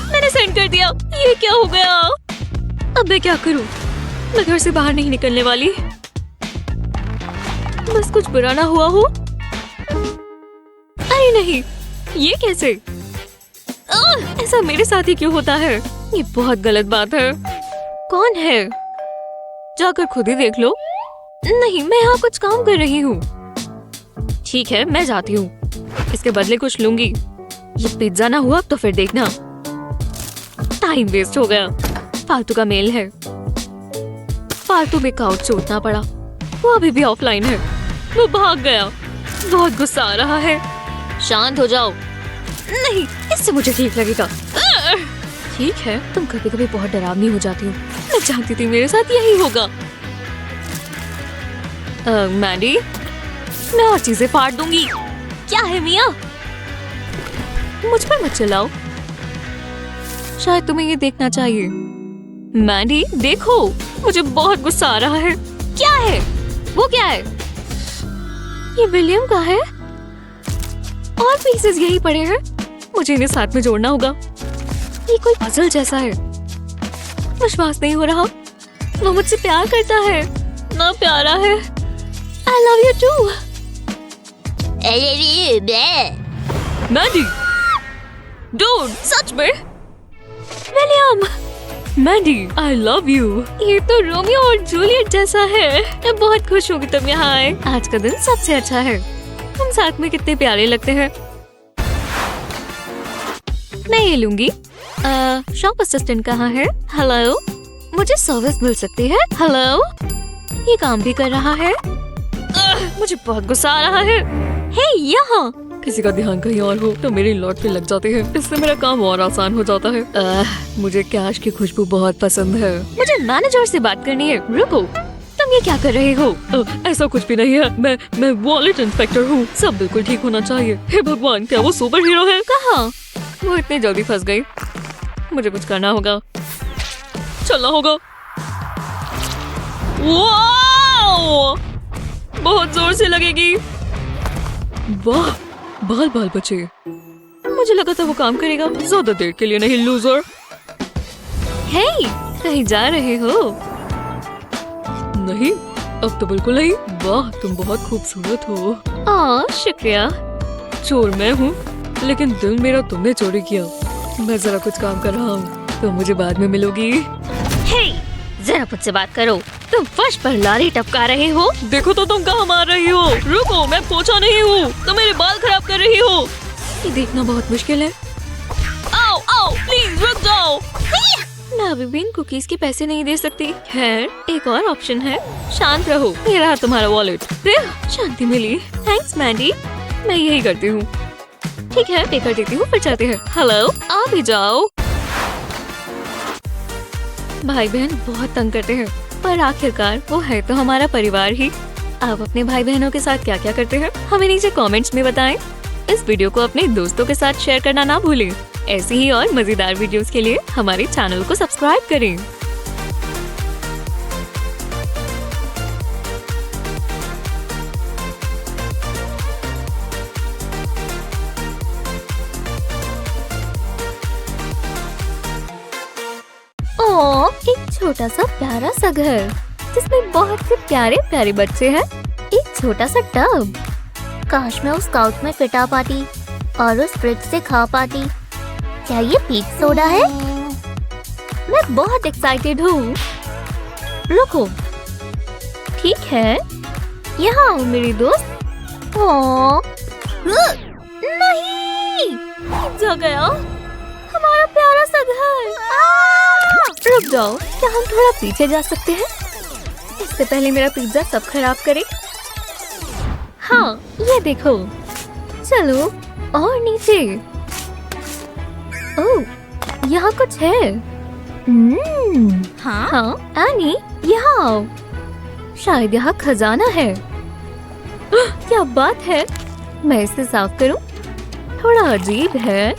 मैंने सेंड कर दिया। ये क्या हो गया? अब मैं क्या करूँ? मैं घर से बाहर नहीं निकलने वाली। बस कुछ बुरा ना हुआ हो। अरे नहीं, ये कैसे? ऐसा मेरे साथ ही क्यों होता है? ये बहुत गलत बात है। कौन है? जाकर खुद ही देख लो। नहीं, मैं यहाँ कुछ काम कर रही हूँ। ठीक है, मैं जाती हूँ। इसके बदले कुछ लूंगी। ये पिज्जा ना हुआ तो फिर देखना। टाइम वेस्ट हो गया। फालतू का मेल है। फालतू में काउच चोटना पड़ा। वो अभी भी ऑफलाइन है। वो भाग गया। बहुत गुस्सा आ रहा है। शांत हो जाओ। नहीं, इससे मुझे ठीक लगेगा। ठीक है, तुम कभी कभी बहुत डरावनी हो जाती हो। मैं जानती थी मेरे साथ यही होगा। मैंडी, मैं और चीजें फाड़ दूंगी। क्या है मिया? मुझ पर मत चलाओ। शायद तुम्हें ये देखना चाहिए। मैंडी, देखो, मुझे बहुत गुस्सा आ रहा है। क्या है? वो क्या है? ये विलियम का है और पीसेस यही पड़े हैं। मुझे इन्हें साथ में जोड़ना होगा। ये कोई पजल जैसा है। विश्वास नहीं हो रहा। वो मुझसे प्यार करता है। ना प्यारा है। I love you too। Mandy, dude, सच में? William, Mandy, I love you। ये तो रोमियो और जूलियट जैसा है। मैं बहुत खुश हूँ कि तुम यहाँ आए। आज का दिन सबसे अच्छा है। हम साथ में कितने प्यारे लगते हैं। मैं ये लूंगी। शॉप असिस्टेंट कहाँ है? हेलो, मुझे सर्विस मिल सकती है? हेलो, ये काम भी कर रहा है। मुझे बहुत गुस्सा आ रहा है। हे, यहाँ किसी का ध्यान कहीं और हो तो मेरी लॉट पे लग जाते हैं। इससे मेरा काम और आसान हो जाता है। मुझे कैश की खुशबू बहुत पसंद है। मुझे मैनेजर से बात करनी है। रुको, तुम ये क्या कर रहे हो? ऐसा कुछ भी नहीं है। मैं वॉलेट इंस्पेक्टर हूँ। सब बिल्कुल ठीक होना चाहिए। हे भगवान, क्या वो सुपर हीरो है? कहाँ? वो इतनी जल्दी फंस गई। मुझे कुछ करना होगा। चलना होगा। वाओ! बहुत जोर से लगेगी। वाह, बाल बाल बचे। मुझे लगा था वो काम करेगा। ज्यादा देर के लिए नहीं, लूजर। हे, कहीं जा रहे हो? नहीं, अब तो बिल्कुल नहीं। वाह, तुम बहुत खूबसूरत हो। शुक्रिया। चोर मैं हूँ, लेकिन दिल मेरा तुमने चोरी किया। मैं जरा कुछ काम कर रहा हूँ, तो मुझे बाद में मिलोगी। हे, जरा मुझसे बात करो। तुम फर्श पर लारी टपका रहे हो। देखो तो तुम कहाँ मार रही हो। रुको, मैं पोछा नहीं हूँ। तुम मेरे बाल खराब कर रही हो। ये देखना बहुत मुश्किल है। आओ आओ, प्लीज रुक जाओ। मैं अभी भी इन कुकीज के पैसे नहीं दे सकती। खैर, एक और ऑप्शन है। शांत रहो। ये रहा तुम्हारा वॉलेट। शांति मिली। थैंक्स मैंडी। मैं यही करती हूँ। ठीक है, पे कर देती हूँ, फिर चलते हैं। हेलो, आ भी जाओ। भाई बहन बहुत तंग करते हैं, पर आखिरकार वो है तो हमारा परिवार ही। आप अपने भाई बहनों के साथ क्या क्या करते हैं, हमें नीचे कमेंट्स में बताएं। इस वीडियो को अपने दोस्तों के साथ शेयर करना ना भूलें। ऐसी ही और मजेदार वीडियोस के लिए हमारे चैनल को सब्सक्राइब करें। ओ, एक छोटा सा प्यारा सा घर जिसमें बहुत से प्यारे प्यारे बच्चे हैं। एक छोटा सा टब। काश मैं उस काउच में फिट आ पाती और उस फ्रिज से खा पाती। क्या ये पीच सोडा है? मैं बहुत एक्साइटेड हूँ। रुको, ठीक है, यहाँ आओ मेरी दोस्त। ओ, नहीं, जा गया हमारा प्यारा सा घर। रुक जाओ, क्या हम थोड़ा पीछे जा सकते हैं? इससे पहले मेरा पिज्जा सब खराब करे। हाँ, ये देखो। चलो और नीचे। ओह, यहाँ कुछ है। हाँ, एनी, यहाँ आओ। शायद यहाँ खजाना है। क्या बात है, मैं इसे साफ करूं? थोड़ा अजीब है।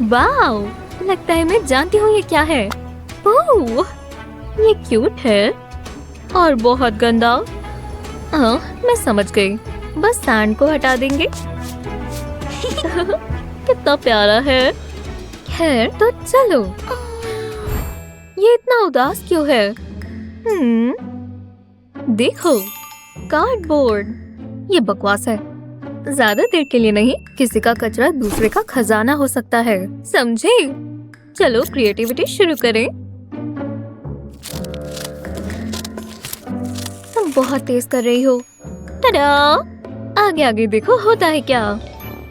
वाओ, लगता है मैं जानती हूँ ये क्या है। ओह, ये क्यूट है और बहुत गंदा। मैं समझ गई, बस सैंड को हटा देंगे। कितना प्यारा है। खैर तो चलो। ये इतना उदास क्यों है? देखो, कार्डबोर्ड। ये बकवास है। ज्यादा देर के लिए नहीं, किसी का कचरा दूसरे का खजाना हो सकता है, समझे? चलो क्रिएटिविटी शुरू करें। तुम बहुत तेज कर रही हो। टडा! आगे आगे देखो होता है क्या।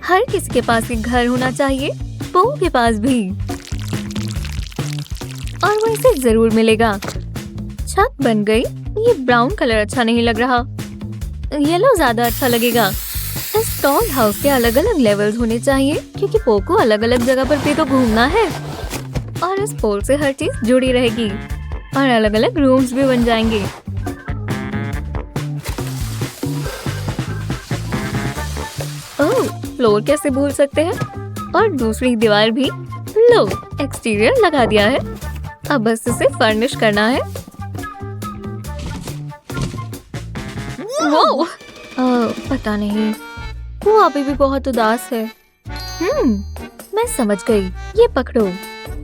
हर किसी के पास एक घर होना चाहिए, पो के पास भी, और वो इसे जरूर मिलेगा। छत बन गई। ये ब्राउन कलर अच्छा नहीं लग रहा, येलो ज्यादा अच्छा लगेगा। इस टॉल हाउस के अलग अलग लेवल्स होने चाहिए क्योंकि पो को अलग अलग जगह पर भी तो घूमना है, और इस पोल से हर चीज जुड़ी रहेगी और अलग अलग रूम्स भी बन जाएंगे। ओह, फ्लोर कैसे भूल सकते हैं, और दूसरी दीवार भी। लो, एक्सटीरियर लगा दिया है, अब बस इसे फर्निश करना है। वो पता नहीं, वो अभी भी बहुत उदास है। मैं समझ गई, ये पकड़ो।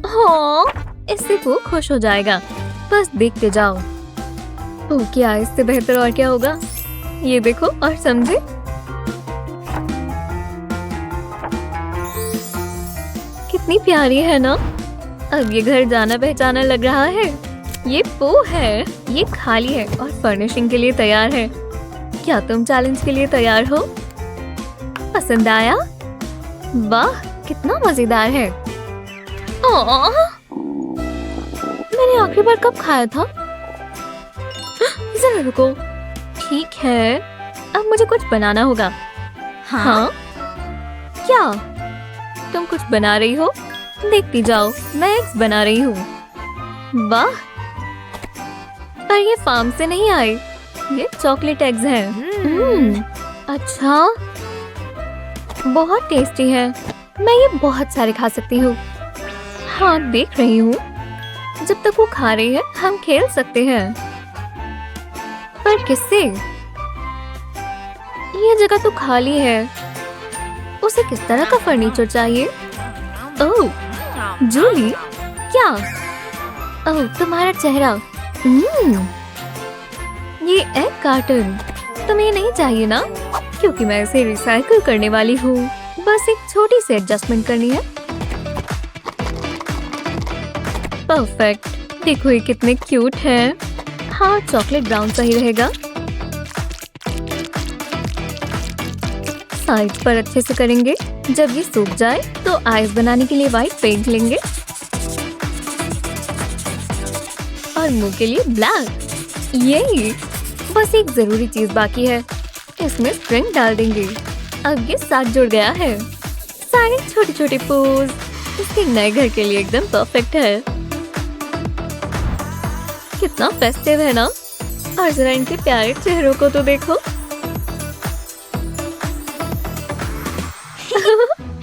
हाँ, इससे वो खुश हो जाएगा, बस देखते जाओ। ओ, क्या इससे बेहतर और क्या होगा? ये देखो और समझे। कितनी प्यारी है ना। अब ये घर जाना पहचाना लग रहा है। ये पो है, ये खाली है और फर्निशिंग के लिए तैयार है। क्या तुम चैलेंज के लिए तैयार हो? पसंद आया? वाह, कितना मजेदार है। मैंने आखिरी बार कब खाया था? जरा रुको। ठीक है, अब मुझे कुछ बनाना होगा। हाँ? क्या तुम कुछ बना रही हो? देखती जाओ, मैं एग्स बना रही हूँ। वाह, पर ये फार्म से नहीं आए, ये चॉकलेट एग्स हैं। अच्छा, बहुत टेस्टी है। मैं ये बहुत सारे खा सकती हूँ। हाँ, देख रही हूँ। जब तक वो खा रही है, हम खेल सकते हैं। पर किससे? ये जगह तो खाली है। उसे किस तरह का फर्नीचर चाहिए? ओह, जूली, क्या? ओह, तुम्हारा चेहरा। ये एग कार्टन तुम्हें नहीं चाहिए ना? क्योंकि मैं इसे रिसाइकिल करने वाली हूँ। बस एक छोटी सी एडजस्टमेंट करनी है। परफेक्ट। देखो ये कितने क्यूट हैं। हाँ, चॉकलेट ब्राउन सही रहेगा। साइड पर अच्छे से करेंगे। जब ये सूख जाए तो आइस बनाने के लिए व्हाइट पेंट लेंगे और मुंह के लिए ब्लैक। ये बस एक जरूरी चीज बाकी है, इसमें स्प्रिंग डाल देंगे। अब ये साथ जुड़ गया है। सारे छोटे छोटे पोज इसके नए घर के लिए एकदम परफेक्ट है। कितना फेस्टिव है ना। और जरा इनके प्यारे चेहरों को तो देखो।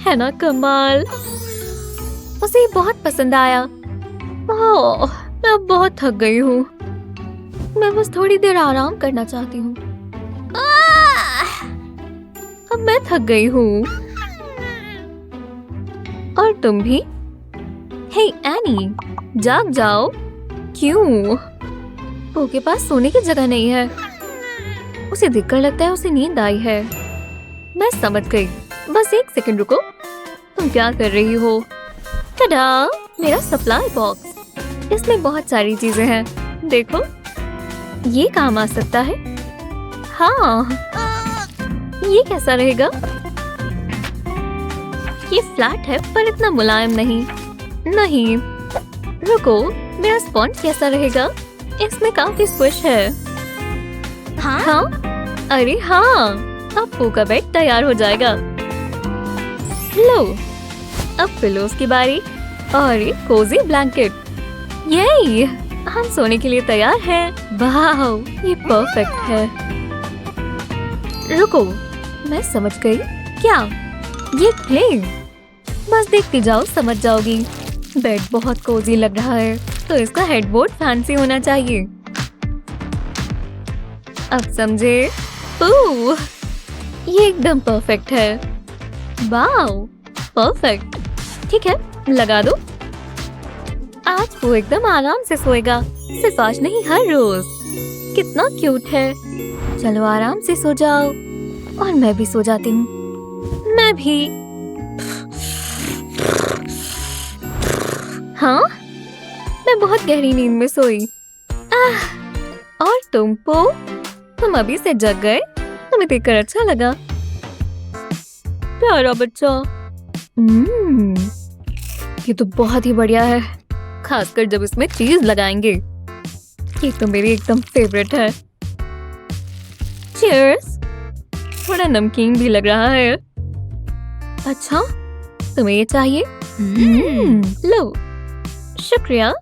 है ना कमाल। उसे ये बहुत पसंद आया। ओह, मैं अब बहुत थक गई हूँ। मैं बस थोड़ी देर आराम करना चाहती हूँ। अब मैं थक गई हूँ। और तुम भी? हे एनी, जाग जाओ। क्यों? पू के पास सोने की जगह नहीं है। उसे देखकर लगता है उसे नींद आई है। मैं समझ गई। बस एक सेकंड रुको। तुम क्या कर रही हो? टडा, मेरा सप्लाई बॉक्स। इसमें बहुत सारी चीजें हैं। देखो, ये काम आ सकता है। हाँ, ये कैसा रहेगा? ये फ्लैट है पर इतना मुलायम नहीं। नहीं, रुको, मेरा स्पॉन्ज कैसा रहेगा? इसमें काफी स्क्विश है। हाँ? हाँ? अरे हाँ, अब पू का बेड तैयार हो जाएगा। लो, अब पिलोस की बारी और एक कोजी ब्लैंकेट। यही, हम सोने के लिए तैयार हैं। वाह, ये परफेक्ट है। रुको, मैं समझ गई। क्या? ये क्ले? बस देखती जाओ, समझ जाओगी। बेड बहुत कोजी लग रहा है, तो इसका हेडबोर्ड फैंसी होना चाहिए। अब समझे? पू, ये एकदम परफेक्ट है। Wow, perfect. ठीक है, लगा दो। आज वो एकदम आराम से सोएगा, सिर्फ आज नहीं, हर रोज। कितना क्यूट है। चलो आराम से सो जाओ। और मैं भी सो जाती हूँ। मैं भी। हाँ, मैं बहुत गहरी नींद में सोई। और तुम पो, तुम अभी से जग गए। तुम्हें देखकर अच्छा लगा। प्यारा बच्चा। ये तो बहुत ही बढ़िया है, खासकर जब इसमें चीज लगाएंगे। ये तो मेरी एकदम फेवरेट है। चीयर्स। थोड़ा नमकीन भी लग रहा है। अच्छा, तुम्हें ये चाहिए? लो, शुक्रिया,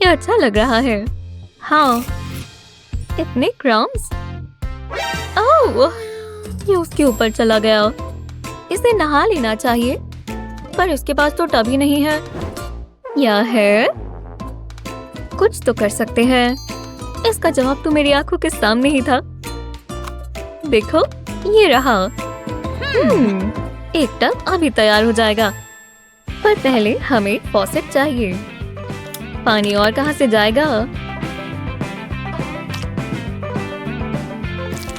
ये अच्छा लग रहा है। हाँ, इतने क्रम्स। ओह, ये उसके ऊपर चला गया। इसे नहा लेना चाहिए, पर इसके पास तो टब ही नहीं है। या है? कुछ तो कर सकते हैं। इसका जवाब तो मेरी आंखों के सामने ही था। देखो, ये रहा। एक टब अभी तैयार हो जाएगा, पर पहले हमें फॉसेट चाहिए। पानी और कहाँ से जाएगा?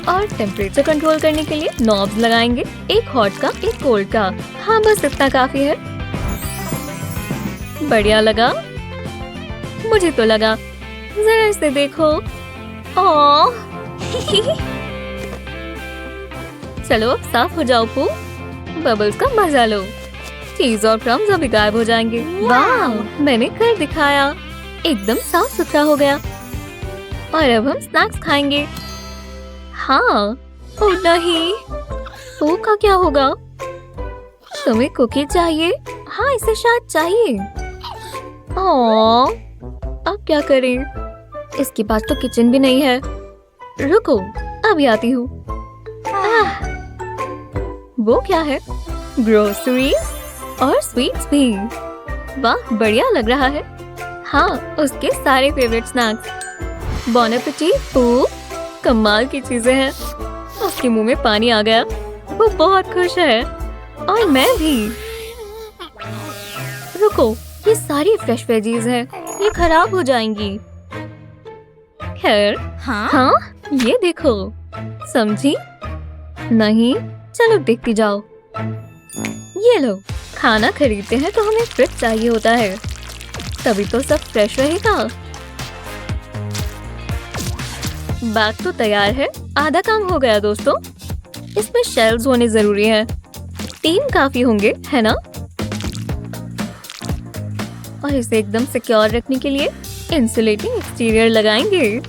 और टेम्परेचर कंट्रोल करने के लिए नॉब्स लगाएंगे, एक हॉट का, एक कोल्ड का। हाँ, बस इतना काफी है। बढ़िया लगा? मुझे तो लगा। जरा इसे देखो। ओह। चलो अब साफ हो जाओ पू। बबल्स का मजा लो। चीज और क्रम्स अभी गायब हो जाएंगे। वाह, मैंने कर दिखाया। एकदम साफ सुथरा हो गया। और अब हम स्नैक्स खाएंगे। हाँ, ओ नहीं, पू का क्या होगा? तुम्हें कुकी चाहिए? हाँ, इसे शायद चाहिए। ओह, अब क्या करें? इसके पास तो किचन भी नहीं है। रुको, अभी आती हूँ। वो क्या है? ग्रोसरीज और स्वीट्स भी। वाह, बढ़िया लग रहा है। हाँ, उसके सारे फेवरेट स्नैक्स। बॉन एपेटिट पू। कमाल की चीजें हैं। उसके मुंह में पानी आ गया। वो बहुत खुश है। और मैं भी। रुको, ये सारी फ्रेश वेजीज हैं। ये खराब हो जाएंगी। खैर, हाँ, ये देखो। समझी? नहीं, चलो देखती जाओ। ये लो, खाना खरीदते हैं तो हमें फ्रिज चाहिए होता है, तभी तो सब फ्रेश रहेगा। बैग तो तैयार है। आधा काम हो गया दोस्तों। इसमें शेल्व्स होने जरूरी है। 3 काफी होंगे, है ना? और इसे एकदम सिक्योर रखने के लिए इंसुलेटिंग एक्सटीरियर लगाएंगे।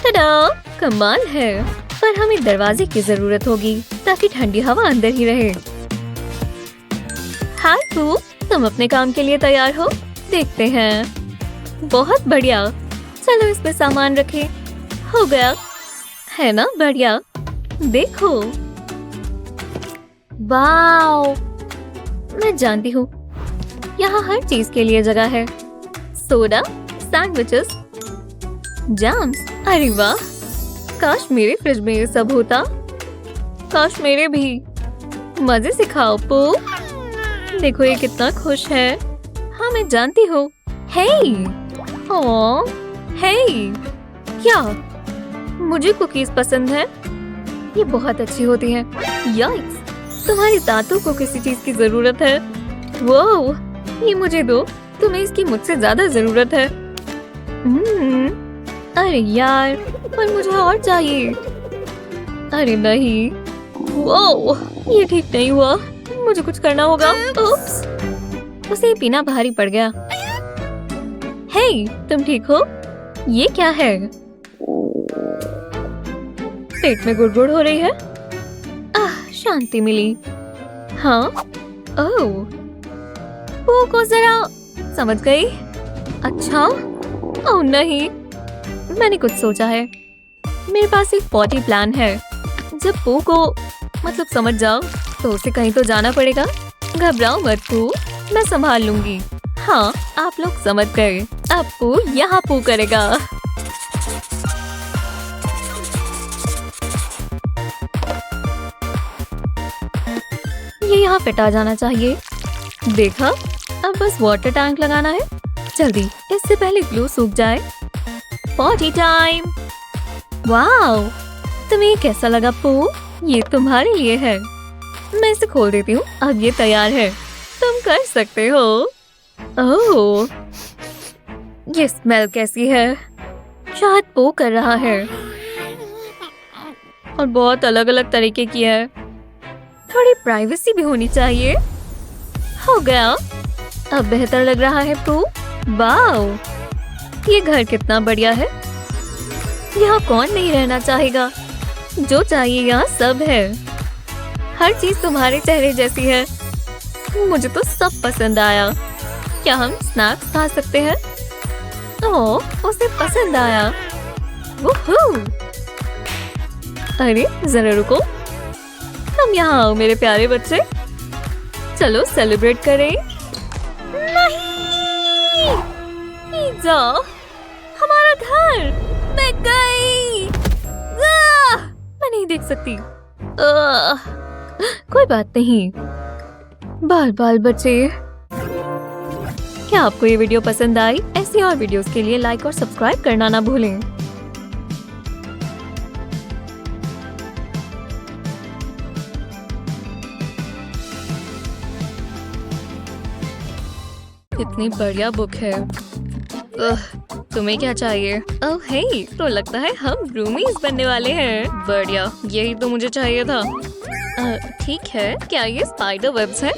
टडा, कमाल है। पर हमें दरवाजे की जरूरत होगी ताकि ठंडी हवा अंदर ही रहे। हाय पू, तुम अपने काम के लिए तैयार हो? देखते हैं। बहुत बढ़िया। चलो इसमें सामान रखें। हो गया, है ना? बढ़िया। देखो। वाओ, मैं जानती हूँ यहाँ हर चीज के लिए जगह है। Soda, sandwiches, jams. अरे वाह, काश मेरे फ्रिज में ये सब होता। काश मेरे भी। मजे से खाओ पू। देखो ये कितना खुश है। हाँ मैं जानती हूँ। हे, ओह, हे, क्या मुझे कुकीज पसंद है? ये बहुत अच्छी होती है। याइक्स, तुम्हारे दांतों को किसी चीज की जरूरत है। वो, ये मुझे दो। तुम्हें इसकी मुझसे ज्यादा जरूरत है। अरे यार, पर मुझे और चाहिए। अरे नहीं, वो, ये ठीक नहीं हुआ। मुझे कुछ करना होगा। उप्स, उसे पीना भारी पड़ गया। हे, तुम ठीक हो? ये क्या है? पेट में गुड़गुड़ हो रही है। शांति मिली। हाँ, ओह, वो को जरा समझ गई। अच्छा, ओह नहीं, मैंने कुछ सोचा है। मेरे पास एक पॉटी प्लान है। जब पू को मतलब समझ जाओ तो उसे कहीं तो जाना पड़ेगा। घबराओ मत पू, मैं संभाल लूंगी। हाँ, आप लोग समझ गए। अब पू यहाँ पू करेगा। ये यहाँ फिट आ जाना चाहिए। देखा, अब बस वाटर टैंक लगाना है। जल्दी, इससे पहले ग्लू सूख जाए। Potty time. वाओ, तुम्हें कैसा लगा पू? ये तुम्हारे लिए है। मैं इसे खोल देती हूँ। अब ये तैयार है। तुम कर सकते हो। ओह, ये स्मेल कैसी है? शायद पू कर रहा है और बहुत अलग अलग तरीके की है। थोड़ी प्राइवेसी भी होनी चाहिए। हो गया, अब बेहतर लग रहा है पू। वाओ, ये घर कितना बढ़िया है। यहाँ कौन नहीं रहना चाहेगा? जो चाहिए यहाँ सब है। हर चीज तुम्हारे चेहरे जैसी है। मुझे तो सब पसंद आया। क्या हम स्नैक्स खा सकते हैं? ओह, उसे पसंद आया। वूहू! अरे जरा रुको, तुम यहाँ आओ मेरे प्यारे बच्चे। चलो सेलिब्रेट करें। नहीं! पिज़्ज़ा! हमारा घर! मैं गई! मैं नहीं देख सकती। कोई बात नहीं। बाल बाल बचे। क्या आपको ये वीडियो पसंद आई? ऐसी और वीडियोस के लिए लाइक और सब्सक्राइब करना ना भूलें। इतनी बढ़िया बुक है। तुम्हें क्या चाहिए? ओह हे, तो लगता है हम रूमीज बनने वाले हैं। बढ़िया, यही तो मुझे चाहिए था। ठीक है, क्या ये स्पाइडर वेब्स है?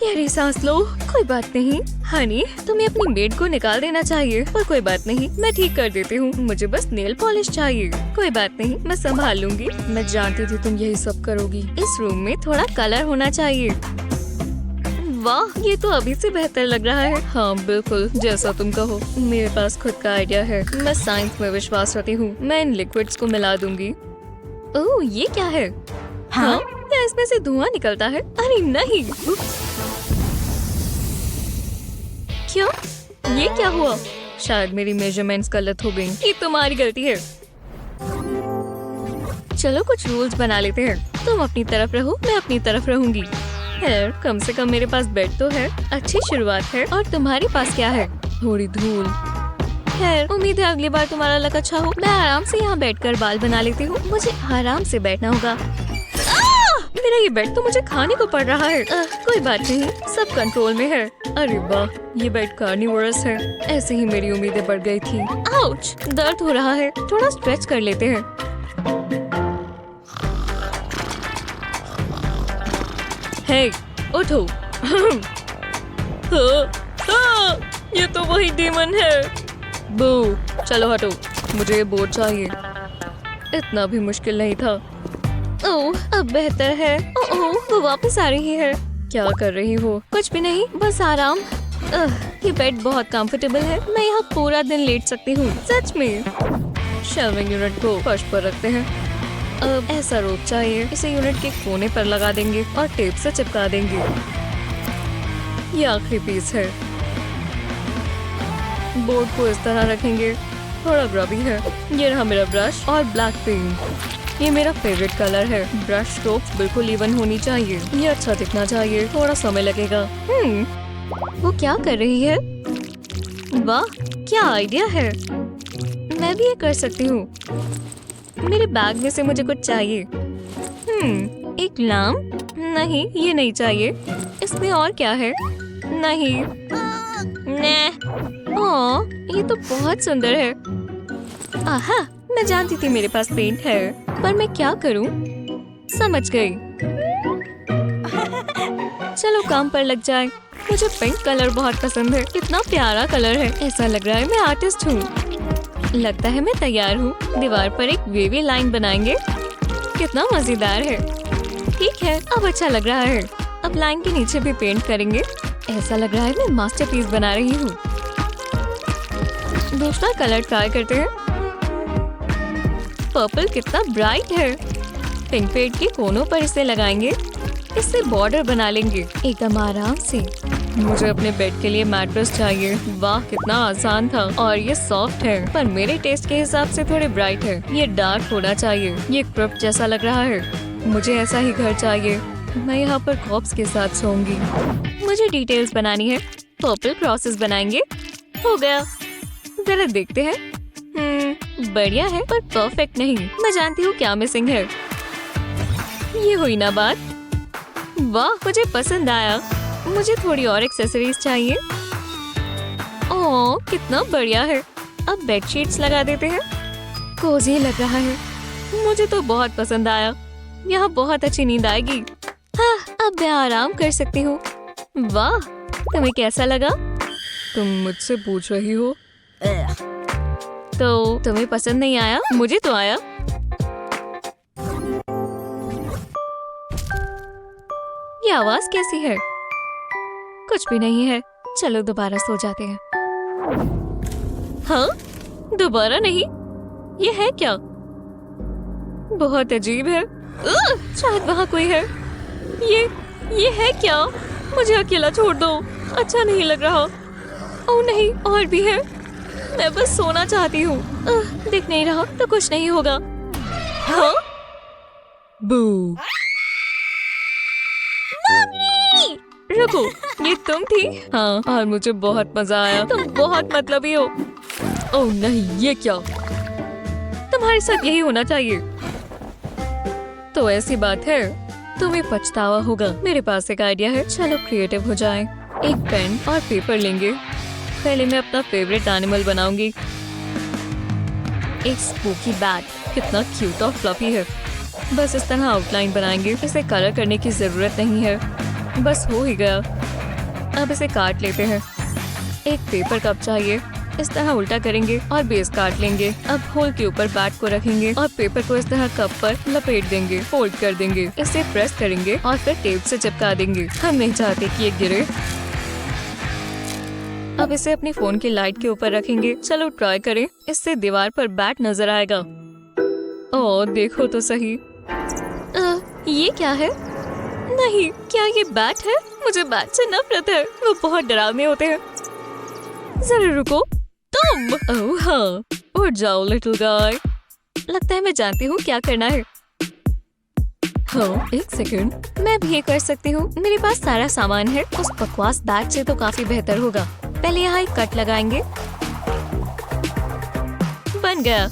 यार सांस लो। कोई बात नहीं हनी, तुम्हें अपनी मेड को निकाल देना चाहिए। पर कोई बात नहीं, मैं ठीक कर देती हूँ। मुझे बस नेल पॉलिश चाहिए। कोई बात नहीं, मैं संभाल लूंगी। मैं जानती थी तुम यही सब करोगी। इस रूम में थोड़ा कलर होना चाहिए। वाह, ये तो अभी से बेहतर लग रहा है। हाँ बिल्कुल, जैसा तुम कहो। मेरे पास खुद का आइडिया है। मैं साइंस में विश्वास रखती हूँ। मैं इन लिक्विड्स को मिला दूंगी। ओह, ये क्या है? हाँ, क्या इसमें से धुआं निकलता है? अरे नहीं! क्या? ये क्या हुआ? शायद मेरी मेजरमेंट्स गलत हो गई। ये तुम्हारी गलती है। चलो कुछ रूल्स बना लेते हैं। तुम अपनी तरफ रहो, मैं अपनी तरफ रहूंगी। खैर, कम से कम मेरे पास बेड तो है। अच्छी शुरुआत है। और तुम्हारे पास क्या है? थोड़ी धूल। खैर, उम्मीद है अगली बार तुम्हारा लक अच्छा हो। मैं आराम से यहाँ बैठकर बाल बना लेती हूँ। मुझे आराम से बैठना होगा। मेरा ये बेड तो मुझे खाने को पड़ रहा है। कोई बात नहीं, सब कंट्रोल में है। अरे वाह, ये बेड कार्निवोरस है। ऐसे ही मेरी उम्मीदें बढ़ गई थी। आउच, दर्द हो रहा है। थोड़ा स्ट्रेच कर लेते हैं। हे, उठो। ये तो वही डीमन है। बू, चलो हटो। मुझे ये बोर्ड चाहिए। इतना भी मुश्किल नहीं था। ओह, अब बेहतर है। ओह, वो वापस आ रही है। क्या कर रही हो? कुछ भी नहीं, बस आराम। ये बेड बहुत कंफर्टेबल है। मैं यहाँ पूरा दिन लेट सकती हूँ। सच में। शेल्विंग यूनिट को फर्श पर रखते हैं। अब ऐसा रोप चाहिए। इसे यूनिट के कोने पर लगा देंगे और टेप से चिपका देंगे। ये आखिरी पीस है। बोर्ड को इस तरह रखेंगे, थोड़ा ग्रबी है। ये रहा मेरा ब्रश और ब्लैक पेंट। ये मेरा फेवरेट कलर है। ब्रश स्ट्रोक्स बिल्कुल इवन होनी चाहिए। ये अच्छा दिखना चाहिए, थोड़ा समय लगेगा। वो क्या कर रही है? वाह, क्या आइडिया है। मैं भी ये कर सकती हूँ। मेरे बैग में से मुझे कुछ चाहिए। एक लैम्प? नहीं, ये नहीं चाहिए। इसमें और क्या है? नहीं, ये तो बहुत सुंदर है। आहा, मैं जानती थी मेरे पास पेंट है, पर मैं क्या करूं? समझ गई। चलो काम पर लग जाए। मुझे पिंक कलर बहुत पसंद है। कितना प्यारा कलर है। ऐसा लग रहा है मैं आर्टिस्ट हूँ। लगता है मैं तैयार हूँ। दीवार पर एक वेवी लाइन बनाएंगे। कितना मजेदार है। ठीक है, अब अच्छा लग रहा है। अब लाइन के नीचे भी पेंट करेंगे। ऐसा लग रहा है मैं मास्टरपीस बना रही हूँ। दूसरा कलर ट्राई करते हैं। पर्पल कितना ब्राइट है। पिंक पेंट के कोनों पर इसे लगाएंगे। इससे बॉर्डर बना लेंगे एकदम आराम से। मुझे अपने बेड के लिए मैट्रेस चाहिए। वाह, कितना आसान था और ये सॉफ्ट है, पर मेरे टेस्ट के हिसाब से थोड़े ब्राइट है। ये डार्क होना चाहिए। ये क्रप जैसा लग रहा है। मुझे ऐसा ही घर चाहिए। मैं यहाँ पर कॉप्स के साथ सोऊंगी। मुझे डिटेल्स बनानी है। पर्पल क्रॉसेस बनाएंगे। हो गया। जरा देखते हैं। बढ़िया है, पर परफेक्ट नहीं। मैं जानती हूँ क्या मिसिंग है। ये हुई ना बात। वाह, मुझे पसंद आया। मुझे थोड़ी और एक्सेसरीज चाहिए। ओह, कितना बढ़िया है। अब बेडशीट्स लगा देते हैं। कोजी लग रहा है। मुझे तो बहुत पसंद आया। यहाँ बहुत अच्छी नींद आएगी। हाँ, अब मैं आराम कर सकती हूँ। वाह, तुम्हें कैसा लगा? तुम मुझसे पूछ रही हो? तो तुम्हें पसंद नहीं आया? मुझे तो आया। ये आवाज कैसी है? कुछ भी नहीं है। चलो दोबारा सो जाते हैं। हाँ, दोबारा नहीं। ये है क्या? बहुत अजीब है। शायद वहाँ कोई है। ये है क्या? मुझे अकेला छोड़ दो। अच्छा नहीं लग रहा। ओह नहीं, और भी है। मैं बस सोना चाहती हूँ। दिख नहीं रहा तो कुछ नहीं होगा। हाँ? बू। रुको, ये तुम थी? हाँ, और मुझे बहुत मजा आया। तुम बहुत मतलबी हो। ओह नहीं, ये क्या? तुम्हारे साथ यही होना चाहिए। तो ऐसी बात है, तुम्हें पछतावा होगा। मेरे पास एक आइडिया है। चलो क्रिएटिव हो जाएं। एक पेन और पेपर लेंगे। पहले मैं अपना फेवरेट एनिमल बनाऊंगी। एक स्पूकी बैट। कितना क्यूट और फ्लफी है। बस इस तरह आउटलाइन बनाएंगे। इसे कलर करने की जरूरत नहीं है। बस हो ही गया। अब इसे काट लेते हैं। एक पेपर कप चाहिए। इस तरह उल्टा करेंगे और बेस काट लेंगे। अब होल के ऊपर बैट को रखेंगे और पेपर को इस तरह कप पर लपेट देंगे। फोल्ड कर देंगे। इसे प्रेस करेंगे और फिर टेप से चिपका देंगे। हम नहीं चाहते कि ये गिरे। अब इसे अपनी फोन की लाइट के ऊपर रखेंगे। चलो ट्राई करें। इससे दीवार पर बैट नजर आएगा। ओह, देखो तो सही। ये क्या है? नहीं, क्या ये बैट है? मुझे बैट से नफरत है। वो बहुत डरावने होते हैं। जरा रुको। तुम? ओह हाँ, उठ जाओ लिटिल गाय। लगता है मैं जानती हूँ क्या करना है। हाँ, एक सेकंड। मैं भी ये कर सकती हूँ। मेरे पास सारा सामान है। उस बकवास बैट से तो काफी बेहतर होगा। पहले यहाँ एक कट लगाएंगे। बन गया।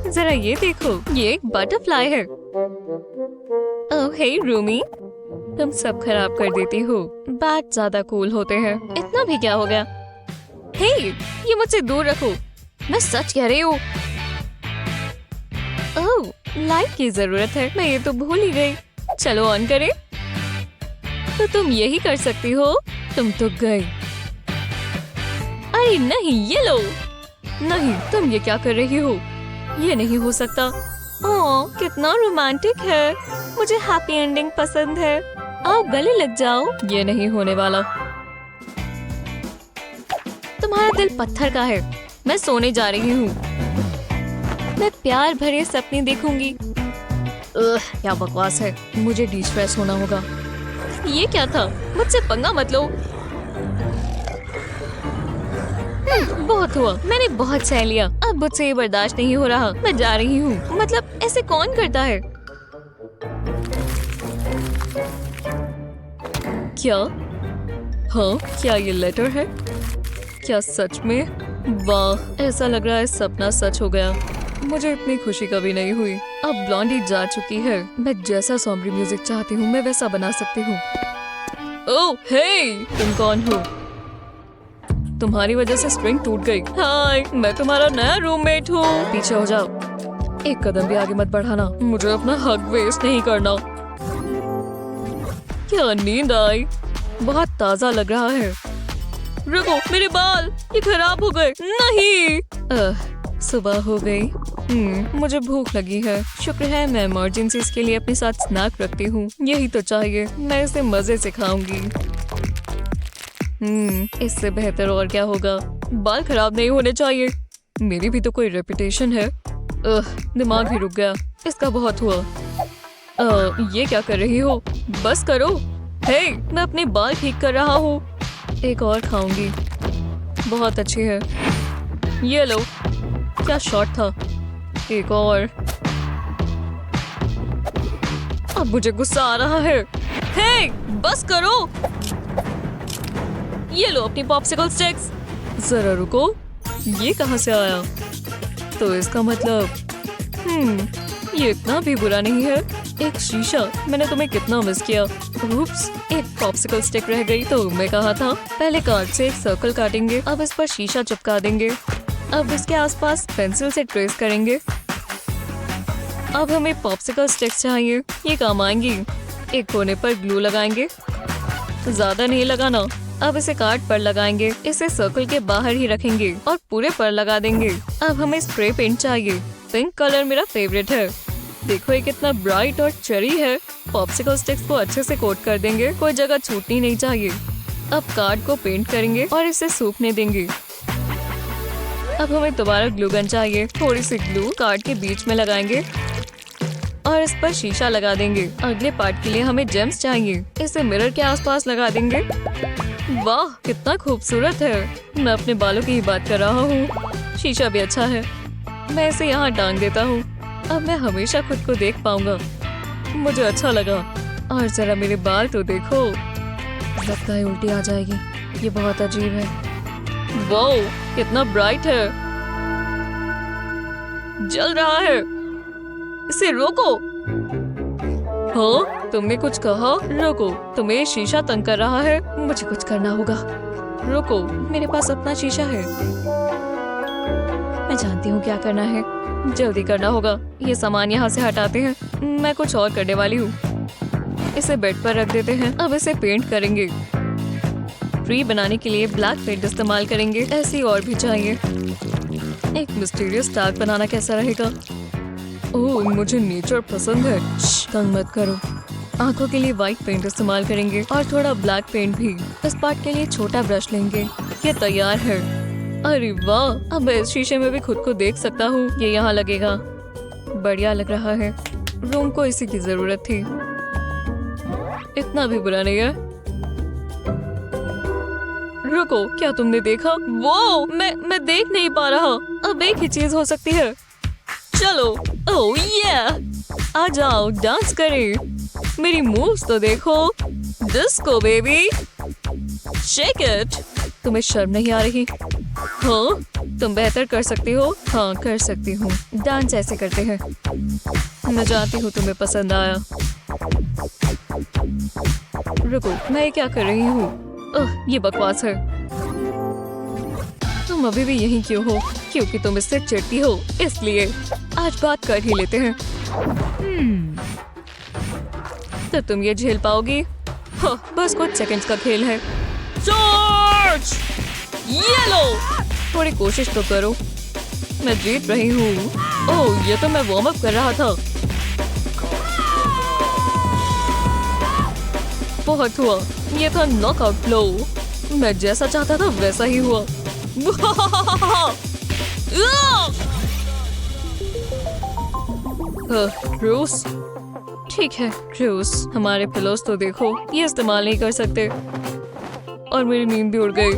जरा ये देखो, ये एक बटरफ्लाई है। ओह हे रूमी, तुम सब खराब कर देती हो। बैट ज्यादा कूल होते हैं। इतना भी क्या हो गया? हे, ये मुझसे दूर रखो। मैं सच कह रही हूँ। ओह, लाइट की जरूरत है। मैं ये तो भूल ही गई। चलो ऑन करें। तो तुम यही कर सकती हो। तुम तो गई। अरे नहीं, ये लो। नहीं, तुम ये क्या कर रही हो? ये नहीं हो सकता। ओह, कितना रोमांटिक है। मुझे हैप्पी एंडिंग पसंद है। आओ गले लग जाओ। ये नहीं होने वाला। तुम्हारा दिल पत्थर का है। मैं सोने जा रही हूँ। मैं प्यार भरे सपने देखूंगी। क्या बकवास है। मुझे डिस्ट्रेस होना होगा। ये क्या था? मुझसे पंगा मत लो। बहुत हुआ, मैंने बहुत सह लिया। अब मुझसे ये बर्दाश्त नहीं हो रहा, मैं जा रही हूँ। मतलब ऐसे कौन करता है? क्या? हाँ, क्या ये लेटर है? क्या सच में? वाह, ऐसा लग रहा है सपना सच हो गया। मुझे इतनी खुशी कभी नहीं हुई। अब ब्लॉन्डी जा चुकी है। मैं जैसा सॉम्बरी म्यूजिक चाहती हूँ मैं वैसा बना सकती हूँ। ओह हे, तुम कौन हो? तुम्हारी वजह से स्ट्रिंग टूट गई। हाय, मैं तुम्हारा नया रूममेट हूँ। पीछे हो जाओ, एक कदम भी आगे मत बढ़ाना। मुझे अपना हक वेस्ट नहीं करना। क्या नींद आई? बहुत ताज़ा लग रहा है। रुको, मेरे बाल ये खराब हो गए। नहीं, सुबह हो गई। मुझे भूख लगी है। शुक्र है मैं इमरजेंसीज के लिए अपने साथ स्नैक रखती हूँ। यही तो चाहिए। मैं इसे मजे से खाऊंगी। इससे बेहतर और क्या होगा? बाल खराब नहीं होने चाहिए। मेरी भी तो कोई रेपुटेशन है। दिमाग ही रुक गया। इसका बहुत हुआ। ये क्या कर रही हो? बस करो। हे, मैं अपने बाल ठीक कर रहा हूँ। एक और खाऊंगी। बहुत अच्छी है। ये लो। क्या शॉट था। एक और। अब मुझे गुस्सा आ रहा है। हे, बस करो। ये लो अपनी पॉप्सिकल स्टिक्स। जरा रुको, ये कहाँ से आया? तो इसका मतलब ये इतना भी बुरा नहीं है। एक शीशा, मैंने तुम्हें कितना मिस किया। उप्स, एक पॉप्सिकल स्टिक रह गई। तो मैं कहा था पहले कार्ड से एक सर्कल काटेंगे, अब इस पर शीशा चिपका देंगे। अब इसके आसपास पेंसिल से ट्रेस करेंगे। अब हमें पॉप्सिकल स्टिक्स चाहिए, ये काम आएंगी। एक कोने पर ग्लू लगाएंगे, ज्यादा नहीं लगाना। अब इसे कार्ड पर लगाएंगे, इसे सर्कल के बाहर ही रखेंगे और पूरे पर लगा देंगे। अब हमें स्प्रे पेंट चाहिए। पिंक कलर मेरा फेवरेट है। देखो ये कितना ब्राइट और चेरी है। पॉप्सिकल स्टिक्स को अच्छे से कोट कर देंगे, कोई जगह छूटनी नहीं चाहिए। अब कार्ड को पेंट करेंगे और इसे सूखने देंगे। अब हमें दोबारा ग्लू गन चाहिए। थोड़ी सी ग्लू कार्ड के बीच में लगाएंगे और इस पर शीशा लगा देंगे। अगले पार्ट के लिए हमें जेम्स चाहिए, इसे मिरर के आसपास लगा देंगे। वाह, कितना खूबसूरत है। मैं अपने बालों की ही बात कर रहा हूँ। शीशा भी अच्छा है। मैं इसे यहाँ टांग देता हूँ। अब मैं हमेशा खुद को देख पाऊंगा। मुझे अच्छा लगा। और जरा मेरे बाल तो देखो। लगता है उल्टी आ जाएगी। ये बहुत अजीब है। वाओ, कितना ब्राइट है। जल रहा है। इसे रोको। हाँ, तुमने कुछ कहा? रोको, तुम्हें शीशा तंग कर रहा है। मुझे कुछ करना होगा। रोको, मेरे पास अपना शीशा है। मैं जानती हूँ क्या करना है। जल्दी करना होगा। ये सामान यहाँ से हटाते हैं। मैं कुछ और करने वाली हूँ। इसे बेड पर रख देते हैं। अब इसे पेंट करेंगे। ट्री बनाने के लिए ब्लैक पेंट इस्तेमाल करेंगे। ऐसी और भी चाहिए। एक मिस्टीरियस डार्क बनाना कैसा रहेगा? ओह, मुझे नेचर पसंद है। तंग मत करो। आंखों के लिए व्हाइट पेंट इस्तेमाल करेंगे और थोड़ा ब्लैक पेंट भी। इस पार्ट के लिए छोटा ब्रश लेंगे। ये तैयार है। अरे वाह, अब मैं इस शीशे में भी खुद को देख सकता हूँ। ये यहाँ लगेगा। बढ़िया लग रहा है। रूम को इसी की जरूरत थी। इतना भी बुरा नहीं है। रुको, क्या तुमने देखा? वो मैं देख नहीं पा रहा। अब एक ही चीज हो सकती है। चलो, ओह ये, आ जाओ, डांस करें। मेरी मूव्स तो देखो। Disco baby, shake it. तुम्हें शर्म नहीं आ रही? हाँ, तुम बेहतर कर सकती हो। हाँ, कर सकती हूँ। डांस ऐसे करते हैं। मैं जानती हूँ तुम्हें पसंद आया। रुको, मैं ये क्या कर रही हूँ? ये बकवास है। तुम अभी भी यहीं क्यों हो? क्योंकि तुम इससे चिढ़ती हो, इसलिए आज बात कर ही लेते हैं। तो तुम ये झेल पाओगी? हाँ, बस कुछ सेकंड्स का खेल है। जॉर्ज, ये लो, थोड़ी कोशिश तो करो। मैं जीत रही हूँ। ओह, ये तो मैं वार्म अप कर रहा था। बहुत हुआ। ये था नॉकआउट ब्लो। मैं जैसा चाहता था वैसा ही हुआ। रूस, ठीक है रूस, हमारे पिलोस तो देखो, ये इस्तेमाल नहीं कर सकते। और मेरी नींद भी उड़ गई।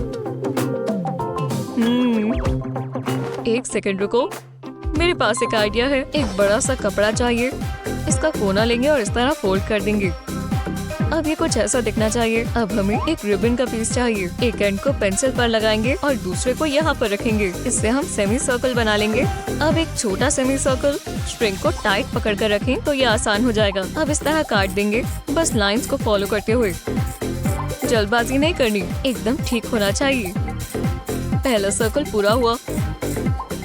एक सेकंड रुको, मेरे पास एक आइडिया है। एक बड़ा सा कपड़ा चाहिए, इसका कोना लेंगे और इस तरह फोल्ड कर देंगे। अब ये कुछ ऐसा दिखना चाहिए। अब हमें एक रिबन का पीस चाहिए। एक एंड को पेंसिल पर लगाएंगे और दूसरे को यहाँ पर रखेंगे। इससे हम सेमी सर्कल बना लेंगे। अब एक छोटा सेमी सर्कल, स्ट्रिंग को टाइट पकड़ कर रखें तो ये आसान हो जाएगा। अब इस तरह काट देंगे, बस लाइंस को फॉलो करते हुए। जल्दबाजी नहीं करनी, एकदम ठीक होना चाहिए। पहला सर्कल पूरा हुआ,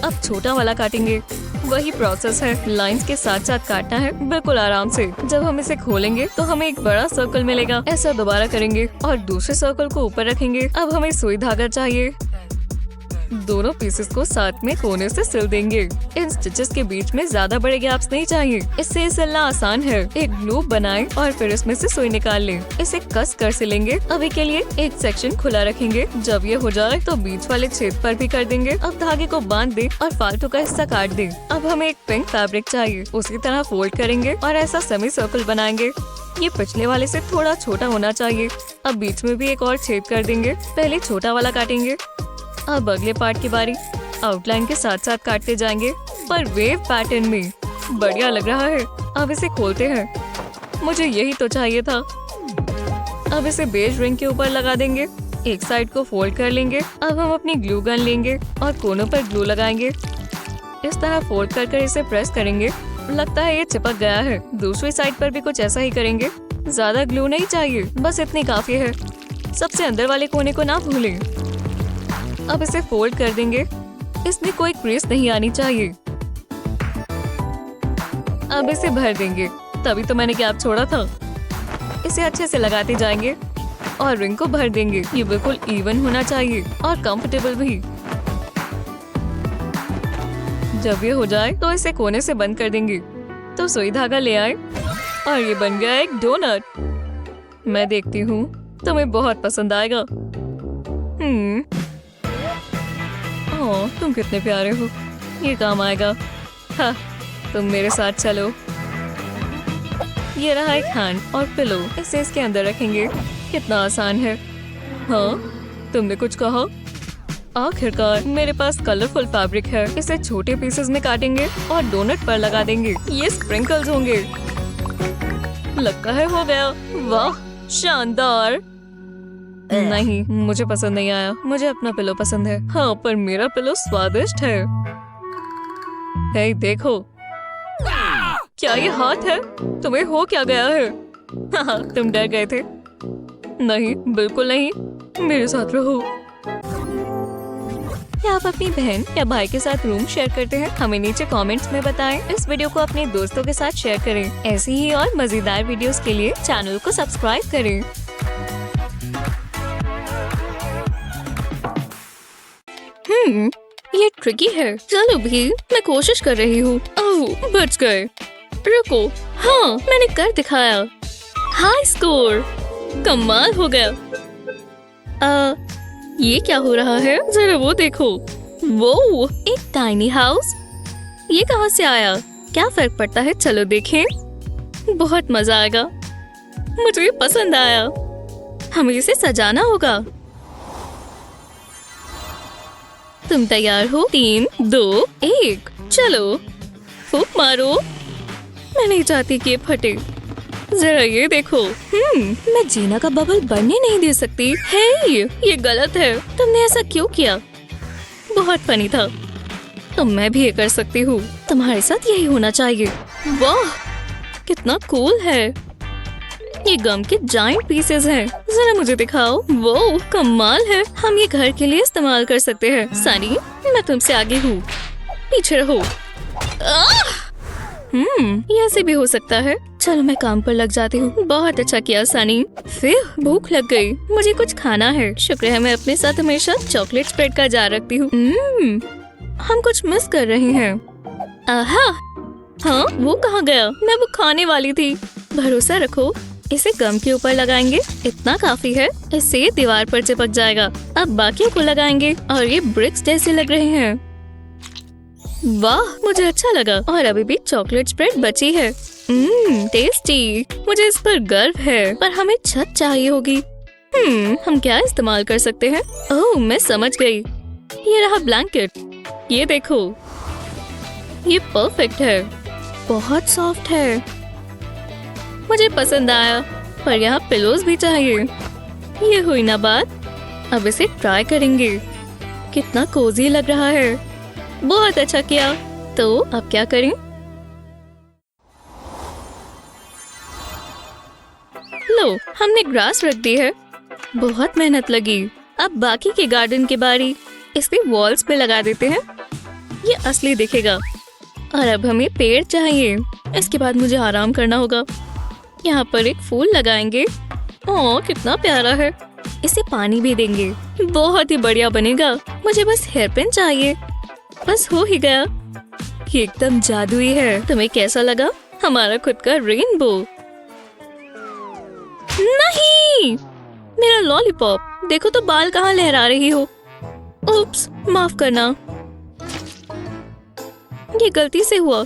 अब छोटा वाला काटेंगे। वही प्रोसेस है, लाइंस के साथ साथ काटना है, बिल्कुल आराम से। जब हम इसे खोलेंगे तो हमें एक बड़ा सर्कल मिलेगा। ऐसा दोबारा करेंगे और दूसरे सर्कल को ऊपर रखेंगे। अब हमें सुई धागा चाहिए। दोनों पीसेस को साथ में कोने से सिल देंगे। इन स्टिचेस के बीच में ज्यादा बड़े गैप्स नहीं चाहिए, इससे सिलना आसान है। एक लूप बनाएं और फिर इसमें से सुई निकाल लें। इसे कस कर सिलेंगे। अभी के लिए एक सेक्शन खुला रखेंगे। जब ये हो जाए तो बीच वाले छेद पर भी कर देंगे। अब धागे को बांध दें और फालतू का हिस्सा काट दें। अब हमें एक पिंक फैब्रिक चाहिए, उसी तरह फोल्ड करेंगे और ऐसा सेमी सर्कल बनाएंगे। ये पिछले वाले से थोड़ा छोटा होना चाहिए। अब बीच में भी एक और छेद कर देंगे। पहले छोटा वाला काटेंगे। अब अगले पार्ट की बारी। आउटलाइन के साथ साथ काटते जाएंगे, पर वेव पैटर्न में। बढ़िया लग रहा है। अब इसे खोलते हैं। मुझे यही तो चाहिए था। अब इसे बेज रिंग के ऊपर लगा देंगे। एक साइड को फोल्ड कर लेंगे। अब हम अपनी ग्लू गन लेंगे और कोनों पर ग्लू लगाएंगे। इस तरह फोल्ड कर इसे प्रेस करेंगे। लगता है ये चिपक गया है। दूसरी साइड पर भी कुछ ऐसा ही करेंगे। ज्यादा ग्लू नहीं चाहिए, बस इतनी काफी है। सबसे अंदर वाले कोने को ना भूलें। अब इसे फोल्ड कर देंगे। इसमें कोई क्रीज नहीं आनी चाहिए। अब इसे भर देंगे। तभी तो मैंने गैप छोड़ा था। इसे अच्छे से लगाते जाएंगे और रिंग को भर देंगे। ये बिल्कुल इवन होना चाहिए और कंफर्टेबल भी। जब ये हो जाए तो इसे कोने से बंद कर देंगे। तो सुई धागा ले आए और ये बन गया एक डोनट। मैं देखती हूँ, तुम्हें बहुत पसंद आएगा। तुम कितने प्यारे हो, ये काम आएगा। हाँ, तुम मेरे साथ चलो। ये रहा एक हैंड और पिलो, इसे इसके अंदर रखेंगे। कितना आसान है। हाँ, तुमने कुछ कहा? आखिरकार मेरे पास कलरफुल फैब्रिक है। इसे छोटे पीसेस में काटेंगे और डोनट पर लगा देंगे। ये स्प्रिंकल्स होंगे। लगता है हो गया। वाह, शानदार। नहीं, मुझे पसंद नहीं आया। मुझे अपना पिलो पसंद है। हाँ, पर मेरा पिलो स्वादिष्ट है। हे, देखो। क्या ये हाथ है? तुम्हें हो क्या गया है? हाँ, तुम डर गए थे। नहीं, बिल्कुल नहीं। मेरे साथ रहो। क्या आप अपनी बहन या भाई के साथ रूम शेयर करते हैं? हमें नीचे कमेंट्स में बताएं। इस वीडियो को अपने दोस्तों के साथ शेयर करें। ऐसी ही और मजेदार वीडियोस के लिए चैनल को सब्सक्राइब करें। ये ट्रिकी है। चलो भी, मैं कोशिश कर रही हूँ। ओह, बच गए। रुको, हाँ, मैंने कर दिखाया। हाई स्कोर, कमाल हो गया। ये क्या हो रहा है? जरा वो देखो। वो एक टाइनी हाउस। ये कहाँ से आया? क्या फर्क पड़ता है, चलो देखें। बहुत मजा आएगा। मुझे ये पसंद आया। हमें इसे सजाना होगा। तुम तैयार हो? 3, 2, 1, चलो। फूंक मारो। मैं नहीं चाहती कि ये फटे। जरा ये देखो। मैं जीना का बबल बनने नहीं दे सकती। हे, ये गलत है। तुमने ऐसा क्यों किया? बहुत फनी था। तो मैं भी ये कर सकती हूँ। तुम्हारे साथ यही होना चाहिए। वाह, कितना कूल है। ये गम के जाइंट पीसेस हैं। जरा मुझे दिखाओ। वो कमाल है। हम ये घर के लिए इस्तेमाल कर सकते हैं। सनी, मैं तुमसे आगे हूँ। पीछे रहो। ये ऐसे भी हो सकता है। चलो मैं काम पर लग जाती हूँ। बहुत अच्छा किया सनी। फिर भूख लग गई। मुझे कुछ खाना है। शुक्र है मैं अपने साथ हमेशा चॉकलेट स्प्रेड का जार रखती हूँ। हम कुछ मिस कर रहे हैं। आहा, हाँ, वो कहाँ गया? मैं वो खाने वाली थी। भरोसा रखो। इसे गम के ऊपर लगाएंगे। इतना काफी है। इससे दीवार पर चिपक जाएगा। अब बाकियों को लगाएंगे और ये ब्रिक्स जैसे लग रहे हैं। वाह, मुझे अच्छा लगा। और अभी भी चॉकलेट स्प्रेड बची है। टेस्टी। मुझे इस पर गर्व है। पर हमें छत चाहिए होगी। हम क्या इस्तेमाल कर सकते हैं? ओह, मैं समझ गई। ये रहा ब्लैंकेट, ये देखो, ये परफेक्ट है, बहुत सॉफ्ट है, मुझे पसंद आया। पर यहाँ पिलोज भी चाहिए। ये हुई ना बात, अब इसे ट्राई करेंगे। कितना कोजी लग रहा है। बहुत अच्छा किया। तो अब क्या करें? लो, हमने ग्रास रख दी है। बहुत मेहनत लगी। अब बाकी के गार्डन की बारी। इसे वॉल्स पे लगा देते हैं, ये असली दिखेगा। और अब हमें पेड़ चाहिए। इसके बाद मुझे आराम करना होगा। यहाँ पर एक फूल लगाएंगे। ओह, कितना प्यारा है। इसे पानी भी देंगे। बहुत ही बढ़िया बनेगा। मुझे बस हेयर पिन चाहिए। बस हो ही गया। ये एकदम जादुई है। तुम्हें कैसा लगा हमारा खुद का रेनबो? नहीं, मेरा लॉलीपॉप। देखो तो बाल कहाँ लहरा रही हो। उप्स, माफ करना, ये गलती से हुआ।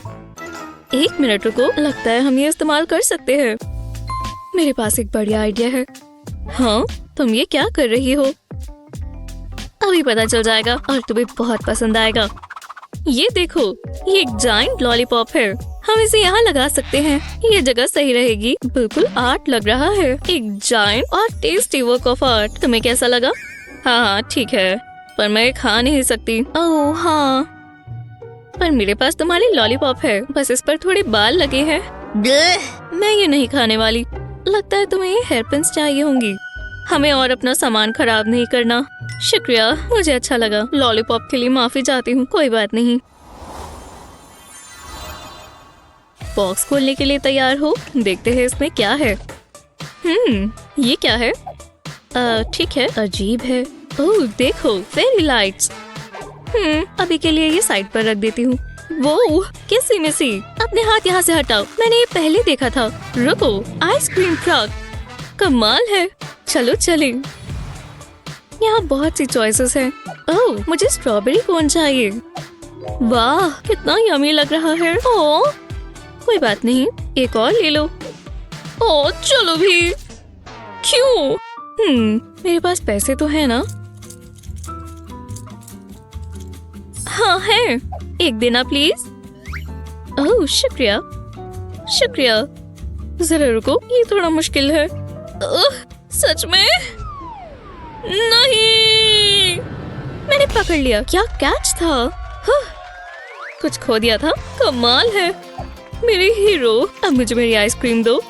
एक मिनट रुको, लगता है हम ये इस्तेमाल कर सकते हैं। मेरे पास एक बढ़िया आइडिया है। हाँ, तुम ये क्या कर रही हो? अभी पता चल जाएगा और तुम्हें बहुत पसंद आएगा। ये देखो, ये एक जायंट लॉलीपॉप है। हम इसे यहाँ लगा सकते हैं। ये जगह सही रहेगी। बिल्कुल आर्ट लग रहा है। एक जायंट और टेस्टी वर्क ऑफ आर्ट। तुम्हें कैसा लगा? हाँ, ठीक है, पर मैं खा नहीं सकती। ओह हाँ, पर मेरे पास तुम्हारी लॉलीपॉप है। बस इस पर थोड़े बाल लगे हैं। मैं ये नहीं खाने वाली। लगता है तुम्हें ये हेयर पिन्स चाहिए होंगी। हमें और अपना सामान खराब नहीं करना। शुक्रिया, मुझे अच्छा लगा। लॉलीपॉप के लिए माफी चाहती हूँ। कोई बात नहीं। बॉक्स खोलने के लिए तैयार हो? देखते हैं इसमें क्या है। ये क्या है? ठीक है, अजीब है। ओह देखो, फेरी लाइट्स। अभी के लिए ये साइड पर रख देती हूँ। वो कैसी मिसी, अपने हाथ यहाँ से हटाओ। मैंने ये पहले देखा था। रुको, आइसक्रीम ट्रक, कमाल है। चलो चलें। यहाँ बहुत सी चॉइसेस हैं। ओह, मुझे स्ट्रॉबेरी कोन चाहिए। वाह, कितना यमी लग रहा है। ओह, कोई बात नहीं, एक और ले लो। ओह, चलो भी। क्यों? मेरे पास पैसे तो है ना? हाँ है। एक देना प्लीज। ओह शुक्रिया, शुक्रिया। जरा रुको, ये थोड़ा मुश्किल है। सच में? नहीं, मैंने पकड़ लिया। क्या कैच था? कुछ खो दिया था। कमाल है, मेरे हीरो। अब मुझे मेरी आइसक्रीम दो।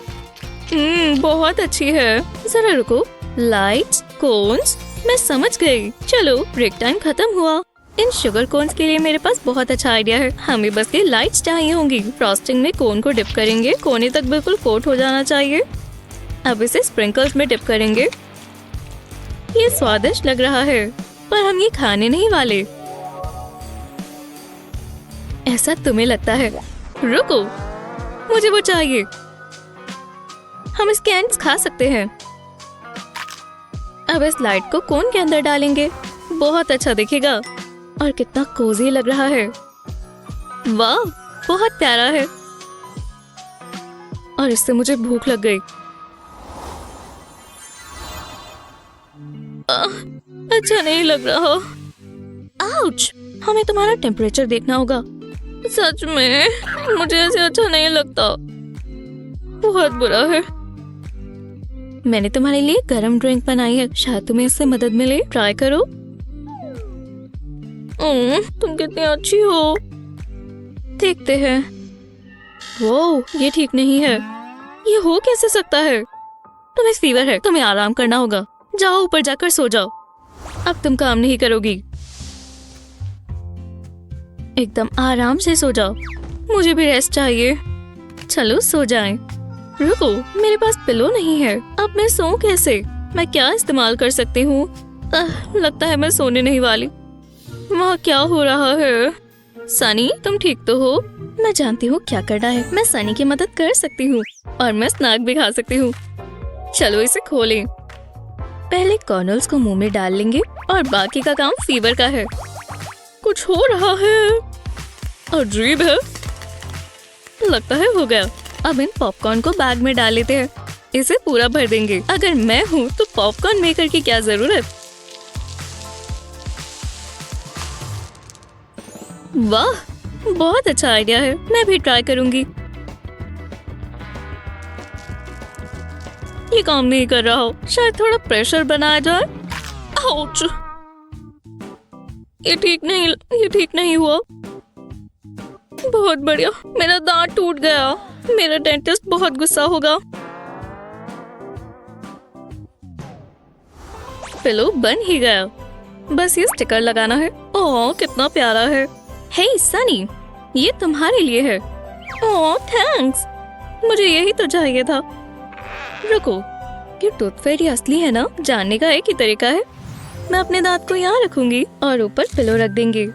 बहुत अच्छी है। जरा रुको, लाइट्स, कोन्स, मैं समझ गई। चलो, ब्रेक टाइम खत्म हुआ। इन शुगर कोन्स के लिए मेरे पास बहुत अच्छा आइडिया है। हमें बस ये लाइट्स चाहिए होंगी। फ्रॉस्टिंग में कोन को डिप करेंगे। कोने तक बिल्कुल कोट हो जाना चाहिए। अब इसे स्प्रिंकल्स में डिप करेंगे। ये स्वादिष्ट लग रहा है, पर हम ये खाने नहीं वाले। ऐसा तुम्हें लगता है? रुको, मुझे वो चाहिए। हम इसके एंड्स खा सकते हैं। अब इस लाइट को कोन के अंदर डालेंगे। बहुत अच्छा दिखेगा और कितना कोजी लग रहा है। वाह, बहुत प्यारा है। और इससे मुझे भूख लग गई। अच्छा नहीं लग रहा। आउच, हमें तुम्हारा टेम्परेचर देखना होगा। सच में मुझे ऐसे अच्छा नहीं लगता। बहुत बुरा है। मैंने तुम्हारे लिए गरम ड्रिंक बनाई है। शायद तुम्हें इससे मदद मिले। ट्राई करो। तुम कितनी अच्छी हो। देखते हैं। वो ये ठीक नहीं है। ये हो कैसे सकता है? तुम्हें फीवर है, तुम्हें आराम करना होगा। जाओ ऊपर जाकर सो जाओ। अब तुम काम नहीं करोगी। एकदम आराम से सो जाओ। मुझे भी रेस्ट चाहिए। चलो सो जाएं। रुको, मेरे पास पिलो नहीं है। अब मैं सोऊं कैसे? मैं क्या इस्तेमाल कर सकती हूँ? लगता है मैं सोने नहीं वाली। वहाँ क्या हो रहा है? सनी, तुम ठीक तो हो? मैं जानती हूँ क्या करना है। मैं सनी की मदद कर सकती हूँ और मैं स्नैक भी खा सकती हूँ। चलो इसे खोलें। पहले कर्नल्स को मुंह में डाल लेंगे और बाकी का काम फीवर का है। कुछ हो रहा है, अजीब है। लगता है हो गया। अब इन पॉपकॉर्न को बैग में डाल लेते हैं। इसे पूरा भर देंगे। अगर मैं हूँ तो पॉपकॉर्न मेकर की क्या जरूरत। वाह, बहुत अच्छा आइडिया है, मैं भी ट्राई करूंगी। ये काम नहीं कर रहा हो, शायद थोड़ा प्रेशर बनाया जाए। आउच! ये ठीक नहीं हुआ। बहुत बढ़िया, मेरा दांत टूट गया। मेरा डेंटिस्ट बहुत गुस्सा होगा। पिलो बन ही गया, बस ये स्टिकर लगाना है। ओह, कितना प्यारा है। हे सनी, ये तुम्हारे लिए है। ओह थैंक्स, मुझे यही तो चाहिए था। रुको, ये टूथ फेरी असली है ना? जानने का एक ही तरीका है। मैं अपने दांत को यहाँ रखूंगी और ऊपर पिलो रख देंगे।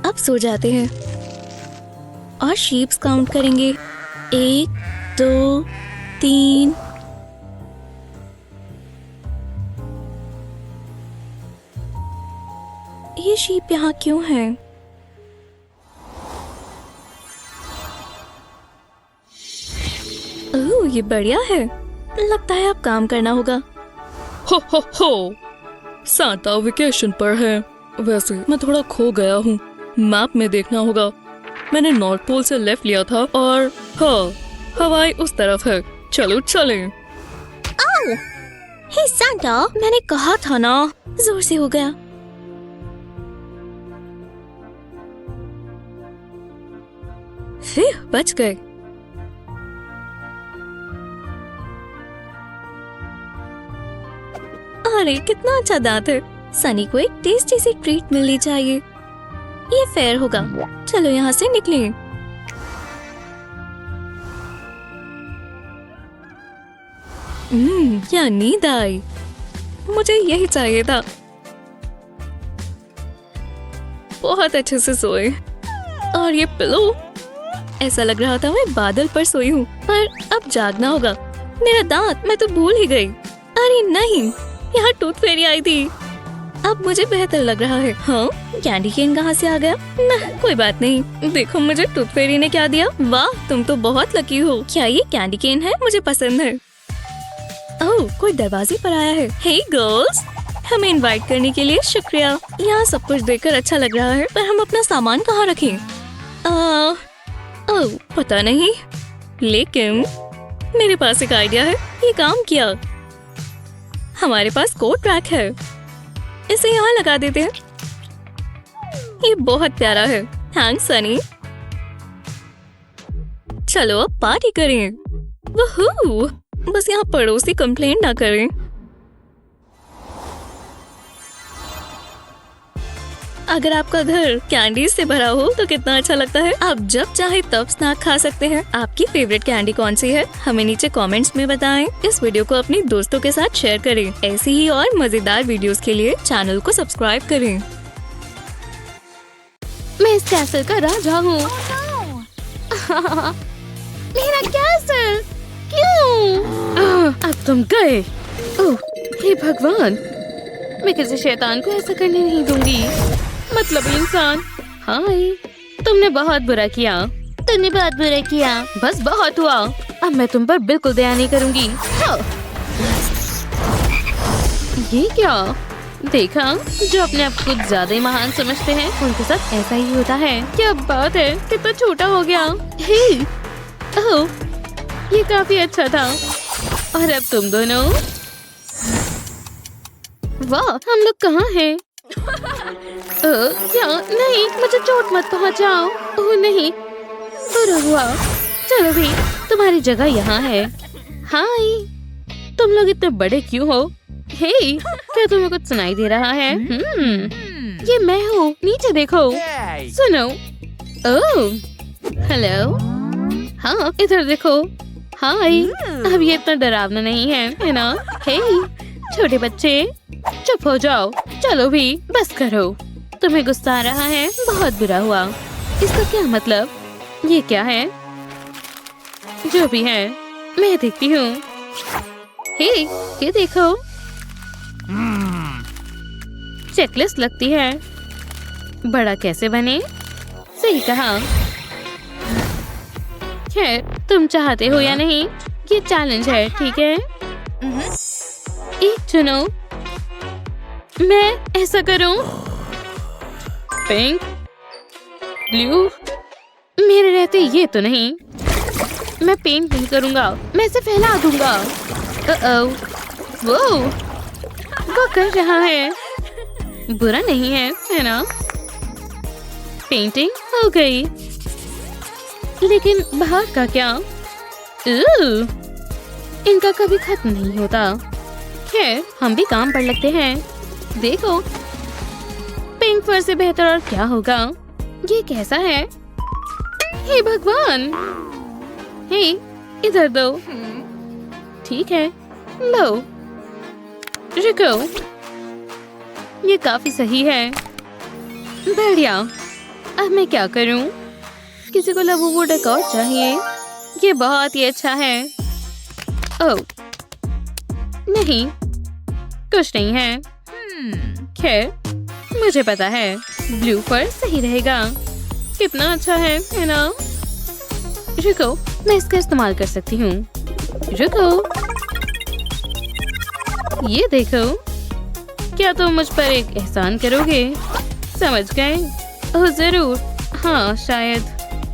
अब सो जाते हैं और शीप्स काउंट करेंगे। 1 2 3। ये शीप यहाँ क्यों है? ओह, ये बढ़िया है। लगता है अब काम करना होगा। हो, सांता वेकेशन पर है। वैसे मैं थोड़ा खो गया हूँ, मैप में देखना होगा। मैंने नॉर्थ पोल से लेफ्ट लिया था और हाँ, हवाई उस तरफ है। चलो चले। हे सांता, मैंने कहा था ना, जोर से हो गया। फिर बच गए। अरे कितना अच्छा दांत है। सनी को एक टेस्टी सी ट्रीट मिलनी चाहिए। ये फेयर होगा। चलो यहाँ से निकलें। क्या नींद आई। मुझे यही चाहिए था। बहुत अच्छे से सोए। और ये पिलो, ऐसा लग रहा था मैं बादल पर सोई हूँ। पर अब जागना होगा। मेरा दांत, मैं तो भूल ही गई। अरे नहीं, यहाँ टूथ फेरी आई थी। अब मुझे बेहतर लग रहा है। हाँ, कैंडी केन कहाँ से आ गया? ना, कोई बात नहीं। देखो मुझे टूथ फेरी ने क्या दिया। वाह, तुम तो बहुत लकी हो। क्या ये कैंडी केन है? मुझे पसंद है। ओह, कोई दरवाजे पर आया है। हे गर्ल्स, हमें इनवाइट करने के लिए शुक्रिया। यहाँ सब कुछ देखकर अच्छा लग रहा है, पर हम अपना सामान कहाँ रखें? ओह, पता नहीं, लेकिन मेरे पास एक आइडिया है। ये काम किया। हमारे पास कोट रैक है, इसे यहाँ लगा देते हैं। ये बहुत प्यारा है। थैंक्स सनी। चलो अब पार्टी करें। वूहू! बस यहाँ पड़ोसी कंप्लेंट ना करें। अगर आपका घर कैंडी से भरा हो तो कितना अच्छा लगता है। आप जब चाहे तब स्नैक खा सकते हैं। आपकी फेवरेट कैंडी कौन सी है? हमें नीचे कमेंट्स में बताएं। इस वीडियो को अपने दोस्तों के साथ शेयर करें। ऐसी ही और मजेदार वीडियोस के लिए चैनल को सब्सक्राइब करें। मैं इस कैसल का राजा हूँ। मेरा कैसल क्यों? अब तुम गए। ओह, हे भगवान, मैं किसी शैतान को ऐसा करने नहीं दूंगी। मतलब इंसान। हाय, तुमने बहुत बुरा किया। तुमने बहुत बुरा किया। बस बहुत हुआ। अब मैं तुम पर बिल्कुल दया नहीं करूंगी। हाँ। ये क्या? देखा, जो अपने आप को ज्यादा ही महान समझते हैं उनके साथ ऐसा ही होता है। क्या बात है, कितना छोटा हो गया। हे, ओह, ये काफी अच्छा था। और अब तुम दोनों, वाह, हम लोग कहाँ हैं? क्या? नहीं, मुझे चोट मत पहुँचाओ। ओह नहीं, बुरा हुआ। चलो भी, तुम्हारी जगह यहाँ है। हाय, तुम लोग इतने बड़े क्यों हो? हे, क्या तुम्हें कुछ सुनाई दे रहा है? ये मैं हूँ, नीचे देखो। सुनो। ओह, हेलो। हाँ, इधर देखो। हाय, अब ये इतना डरावना नहीं है ना? हे, छोटे बच्चे, चुप हो जाओ। चलो भी, बस करो। तुम्हें गुस्सा आ रहा है? बहुत बुरा हुआ। इसका क्या मतलब? ये क्या है? जो भी है, मैं देखती हूँ। हे, ये देखो, चेकलिस्ट लगती है। बड़ा कैसे बने? सही कहा। खैर, तुम चाहते हो या नहीं, ये चैलेंज है, ठीक है? एक चुनो। मैं ऐसा करूं? Pink, glue. मेरे रहते ये तो नहीं। मैं पेंट नहीं करूंगा, मैं इसे फैला दूंगा। वो कर रहा है, बुरा नहीं है ना? पेंटिंग हो गई, लेकिन बाहर का क्या? इनका कभी खत्म नहीं होता। खैर, हम भी काम पर लगते हैं। देखो, पिंक फर से बेहतर और क्या होगा? ये कैसा है? हे भगवान! हे, इधर दो। ठीक है, लो। रुको, ये काफी सही है। बढ़िया। अब मैं क्या करूं? किसी को लबूबू डेकोर चाहिए। ये बहुत ही अच्छा है। ओह, नहीं, कुछ नहीं है। खैर, मुझे पता है, ब्लू फर सही रहेगा। कितना अच्छा है ना? रुको, मैं इसका इस्तेमाल कर सकती हूँ। रुको, ये देखो। क्या तुम मुझ पर एक एहसान करोगे? समझ गए? ओह जरूर। हाँ, शायद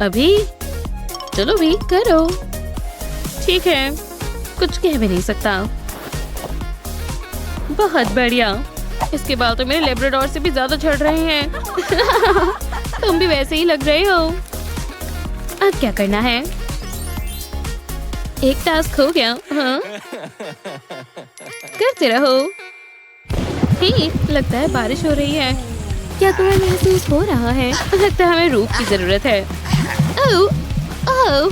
अभी। चलो भी करो। ठीक है, कुछ कह भी नहीं सकता। बहुत बढ़िया। इसके बाल तो मेरे लेब्राडोर से भी ज्यादा झड़ रहे हैं। तुम भी वैसे ही लग रहे हो। अब क्या करना है? एक टास्क हो गया। हाँ, करते रहो। हे, लगता है बारिश हो रही है। क्या तुम्हें महसूस हो रहा है? लगता है हमें रूप की जरूरत है। ओह, ओह,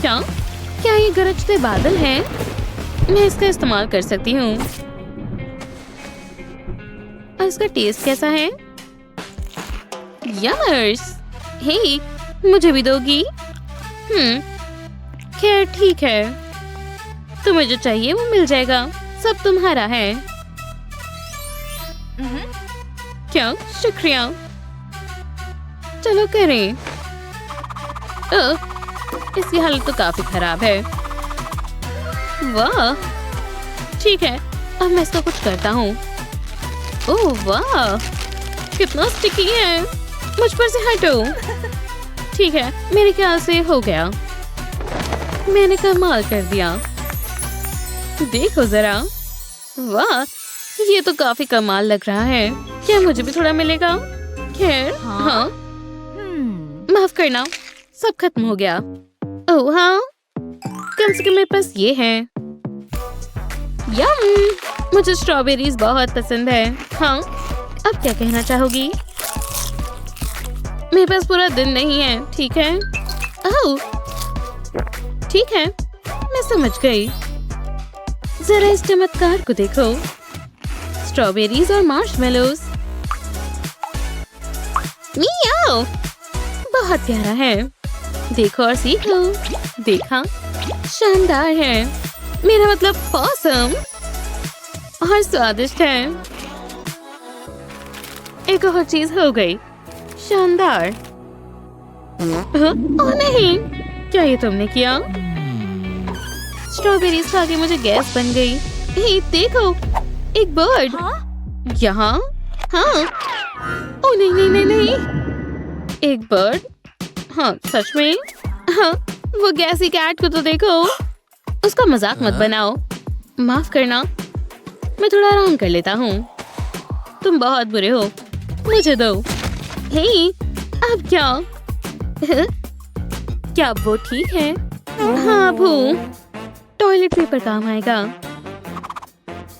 क्या ये गरजते बादल हैं? मैं इसका इस्तेमाल कर सकती हूँ। और इसका टेस्ट कैसा है? यमर्स! हे, मुझे भी दोगी? खैर ठीक है, तुम्हें जो चाहिए वो मिल जाएगा। सब तुम्हारा है। क्या? शुक्रिया। चलो करें। इसकी हालत तो काफी खराब है। वाह, ठीक है, अब मैं इसका कुछ करता हूँ। ओह वाह, कितना स्टिकी है। मुझ पर से हटो। ठीक है, मेरे ख्याल से हो गया। मैंने कमाल कर दिया। देखो जरा। वाह, ये तो काफी कमाल लग रहा है। क्या मुझे भी थोड़ा मिलेगा? खैर, हाँ। माफ करना, सब खत्म हो गया। ओह हाँ, कम से कम मेरे पास ये है। यम, मुझे स्ट्रॉबेरीज बहुत पसंद है। हाँ, अब क्या कहना चाहोगी? मेरे पास पूरा दिन नहीं है, ठीक है? ओह, ठीक है, मैं समझ गई। जरा इस चमत्कार को देखो। स्ट्रॉबेरीज और मार्शमेलोज। मियाओ, बहुत प्यारा है। देखो और सीखो। देखा, शानदार है। मेरा मतलब ऑसम और स्वादिष्ट है। एक और चीज हो गई। शानदार। ओह नहीं, क्या ये तुमने किया? स्ट्रॉबेरीज खा के मुझे गैस बन गई। हे, देखो, एक बर्ड। यहाँ? हाँ। ओह नहीं नहीं नहीं नहीं, एक बर्ड। हाँ, सच में? हाँ, वो गैसी कैट को तो देखो। उसका मजाक मत बनाओ। माफ करना, मैं थोड़ा आराम कर लेता हूँ। तुम बहुत बुरे हो, मुझे दो। हे, अब क्या? क्या वो ठीक है? हाँ भू, टॉयलेट पेपर काम आएगा।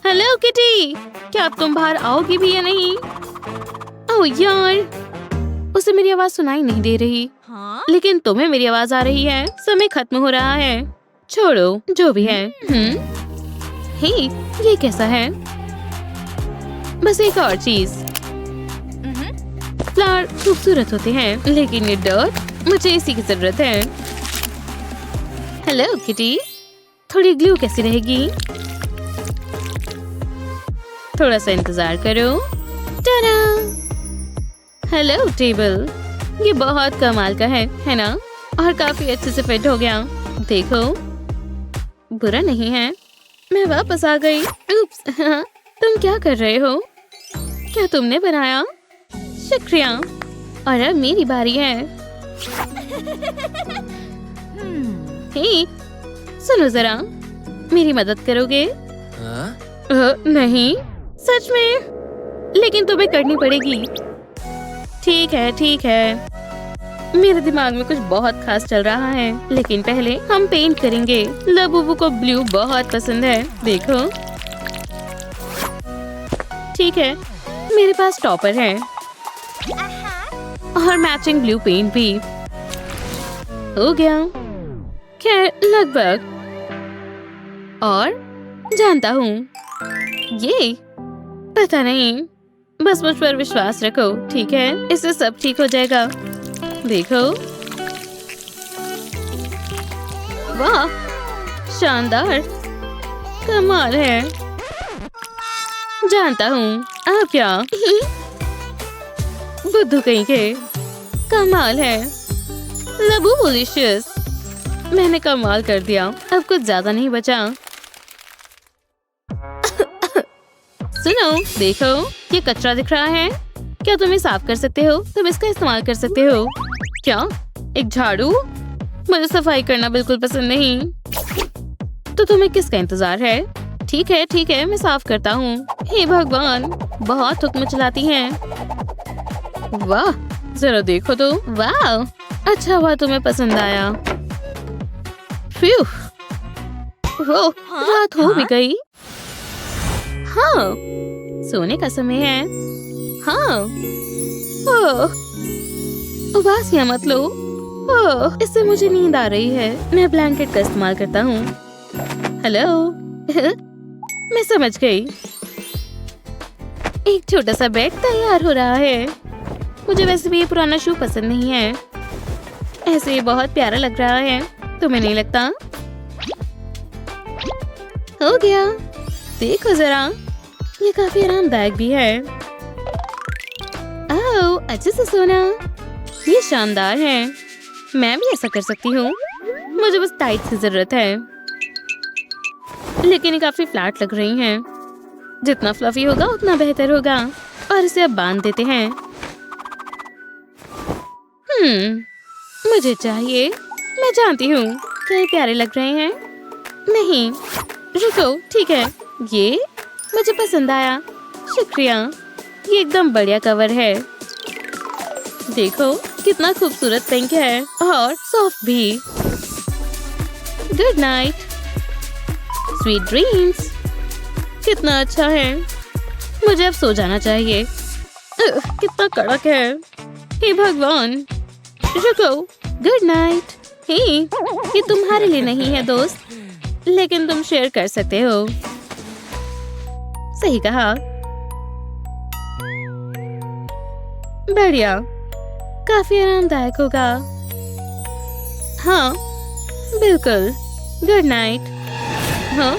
हेलो किटी, क्या अब तुम बाहर आओगी भी या नहीं? ओह यार, उसे मेरी आवाज सुनाई नहीं दे रही। लेकिन तुम्हें मेरी आवाज आ रही है। समय खत्म हो रहा है। छोड़ो, जो भी है। हे, ये कैसा है? बस एक और चीज। फ्लावर खूबसूरत होते हैं, लेकिन ये डर्ट, मुझे इसी की जरूरत है। हेलो किटी, थोड़ी ग्लू कैसी रहेगी? थोड़ा सा इंतजार करो। टाडा! हेलो टेबल, ये बहुत कमाल का है ना? और काफी अच्छे से फिट हो गया। देखो, बुरा नहीं है। मैं वापस आ गई। उप्स, तुम क्या कर रहे हो? क्या तुमने बनाया? शुक्रिया। और अब मेरी बारी है। हे, सुनो जरा, मेरी मदद करोगे? नहीं, सच में? लेकिन तुम्हें करनी पड़ेगी। ठीक है, ठीक है। मेरे दिमाग में कुछ बहुत खास चल रहा है, लेकिन पहले हम पेंट करेंगे। लबूबू को ब्लू बहुत पसंद है, देखो। ठीक है, मेरे पास टॉपर है और मैचिंग ब्लू पेंट भी हो गया। खैर, लगभग। और जानता हूँ, ये पता नहीं, बस मुझ पर विश्वास रखो, ठीक है? इससे सब ठीक हो जाएगा। देखो, वाह, शानदार, कमाल है। जानता हूँ, अब क्या? बुद्धू कहीं के, कमाल है। लबूबुलिशियस, मैंने कमाल कर दिया। अब कुछ ज्यादा नहीं बचा। सुनो, देखो, ये कचरा दिख रहा है। क्या तुम इसे साफ कर सकते हो? तुम इसका इस्तेमाल कर सकते हो। क्या? एक झाड़ू? मुझे सफाई करना बिल्कुल पसंद नहीं। तो तुम्हें किसका इंतजार है? ठीक है, ठीक है, मैं साफ करता हूँ। हे भगवान, बहुत हुक्म चलाती हैं। वाह, जरा देखो तो। वाह, अच्छा हुआ तुम्हें पसंद आया। फ्यू, वो रात हो भी गई। हाँ, सोने का समय है। हाँ, उबासियां मत लो। इससे मुझे नींद आ रही है। मैं ब्लैंकेट का इस्तेमाल करता हूँ। हेलो, मैं समझ गई। एक छोटा सा बेड तैयार हो रहा है। मुझे वैसे भी ये पुराना शू पसंद नहीं है। ऐसे ये बहुत प्यारा लग रहा है, तुम्हें नहीं लगता? हो गया, देखो जरा, ये काफी आरामदायक भी है। ओह, अच्छे से सोना, ये शानदार है। मैं भी ऐसा कर सकती हूँ। मुझे बस टाइट की जरूरत है, लेकिन ये काफी फ्लैट लग रही हैं। जितना फ्लफी होगा उतना बेहतर होगा। और इसे अब बांध देते हैं। मुझे चाहिए। मैं जानती हूँ, क्या ये प्यारे लग रहे हैं? नहीं, रुको, ठीक है, ये मुझे पसंद आया। शुक्रिया, ये एकदम बढ़िया कवर है। देखो, कितना खूबसूरत पिंक है और सॉफ्ट भी। Good night, sweet dreams. कितना अच्छा है। मुझे अब सो जाना चाहिए। कितना कड़क है। हे भगवान, रुको। Good night. हे, ये तुम्हारे लिए नहीं है दोस्त, लेकिन तुम शेयर कर सकते हो। सही कहा। बढ़िया, काफी आरामदायक होगा। हाँ, बिल्कुल। Good night. हाँ,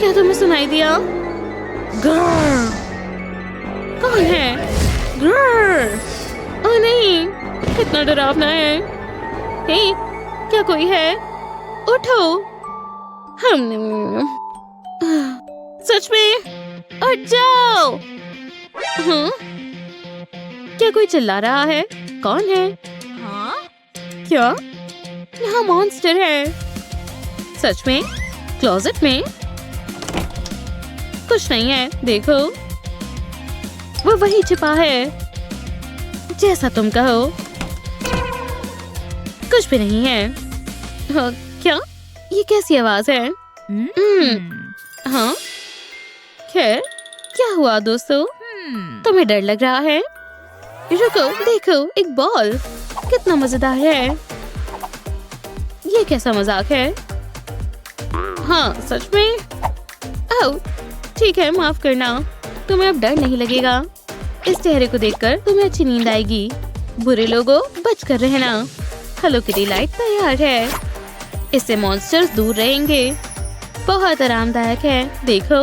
क्या तुम्हें सुनाई दिया? ग्रर! कौन है? ग्रर! ओह नहीं, कितना डरावना है। हे, क्या कोई है? उठो। सच में? उठ जाओ। हाँ? क्या कोई चिल्ला रहा है? कौन है? हाँ? क्या? यहाँ मॉन्स्टर है। सच में? क्लोजेट में? कुछ नहीं है, देखो, वो वही छिपा है। जैसा तुम कहो। कुछ भी नहीं है। हाँ, क्या? ये कैसी आवाज है? हाँ? खैर, क्या हुआ दोस्तों? तुम्हें डर लग रहा है? रुको, देखो, एक बॉल। कितना मजेदार है। ये कैसा मजाक है? हाँ, सच में? ओह, ठीक है, माफ करना। तुम्हें अब डर नहीं लगेगा। इस चेहरे को देखकर तुम्हें अच्छी नींद आएगी। बुरे लोगों, बच कर रहना। हेलो किटी लाइट तैयार है। इससे मॉन्स्टर्स दूर रहेंगे। बहुत आरामदायक है, देखो।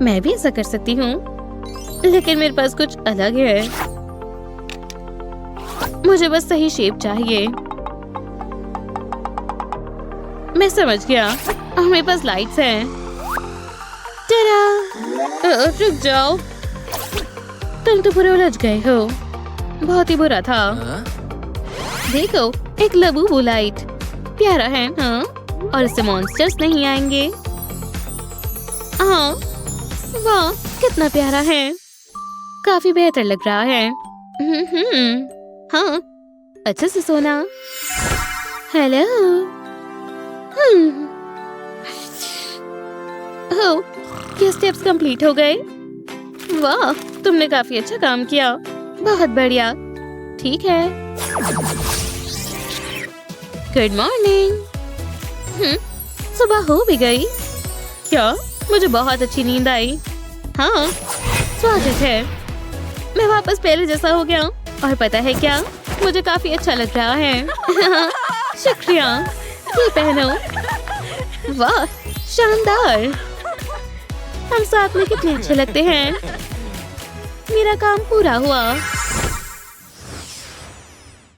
मैं भी ऐसा कर सकती हूँ, लेकिन मेरे पास कुछ अलग है। मुझे बस सही शेप चाहिए। मैं समझ गया। मेरे पास लाइट्स हैं। रुक जाओ। तुम तो पूरे उलझ गए हो। बहुत ही बुरा था। देखो, एक लबूबू लाइट प्यारा है हाँ, और इससे मॉन्स्टर्स नहीं आएंगे। हाँ, वाह कितना प्यारा है, काफी बेहतर लग रहा है। हाँ, अच्छे से सोना। हेलो। हो, क्या स्टेप्स कंप्लीट हो गए? वाह, तुमने काफी अच्छा काम किया। बहुत बढ़िया। ठीक है। Good morning. सुबह हो भी गई क्या? मुझे बहुत अच्छी नींद आई। हाँ, स्वागत है। मैं वापस पहले जैसा हो गया और पता है क्या, मुझे काफी अच्छा लग रहा है। शुक्रिया। ये पहनो। वाह, शानदार। हम साथ में कितने अच्छे लगते हैं। मेरा काम पूरा हुआ।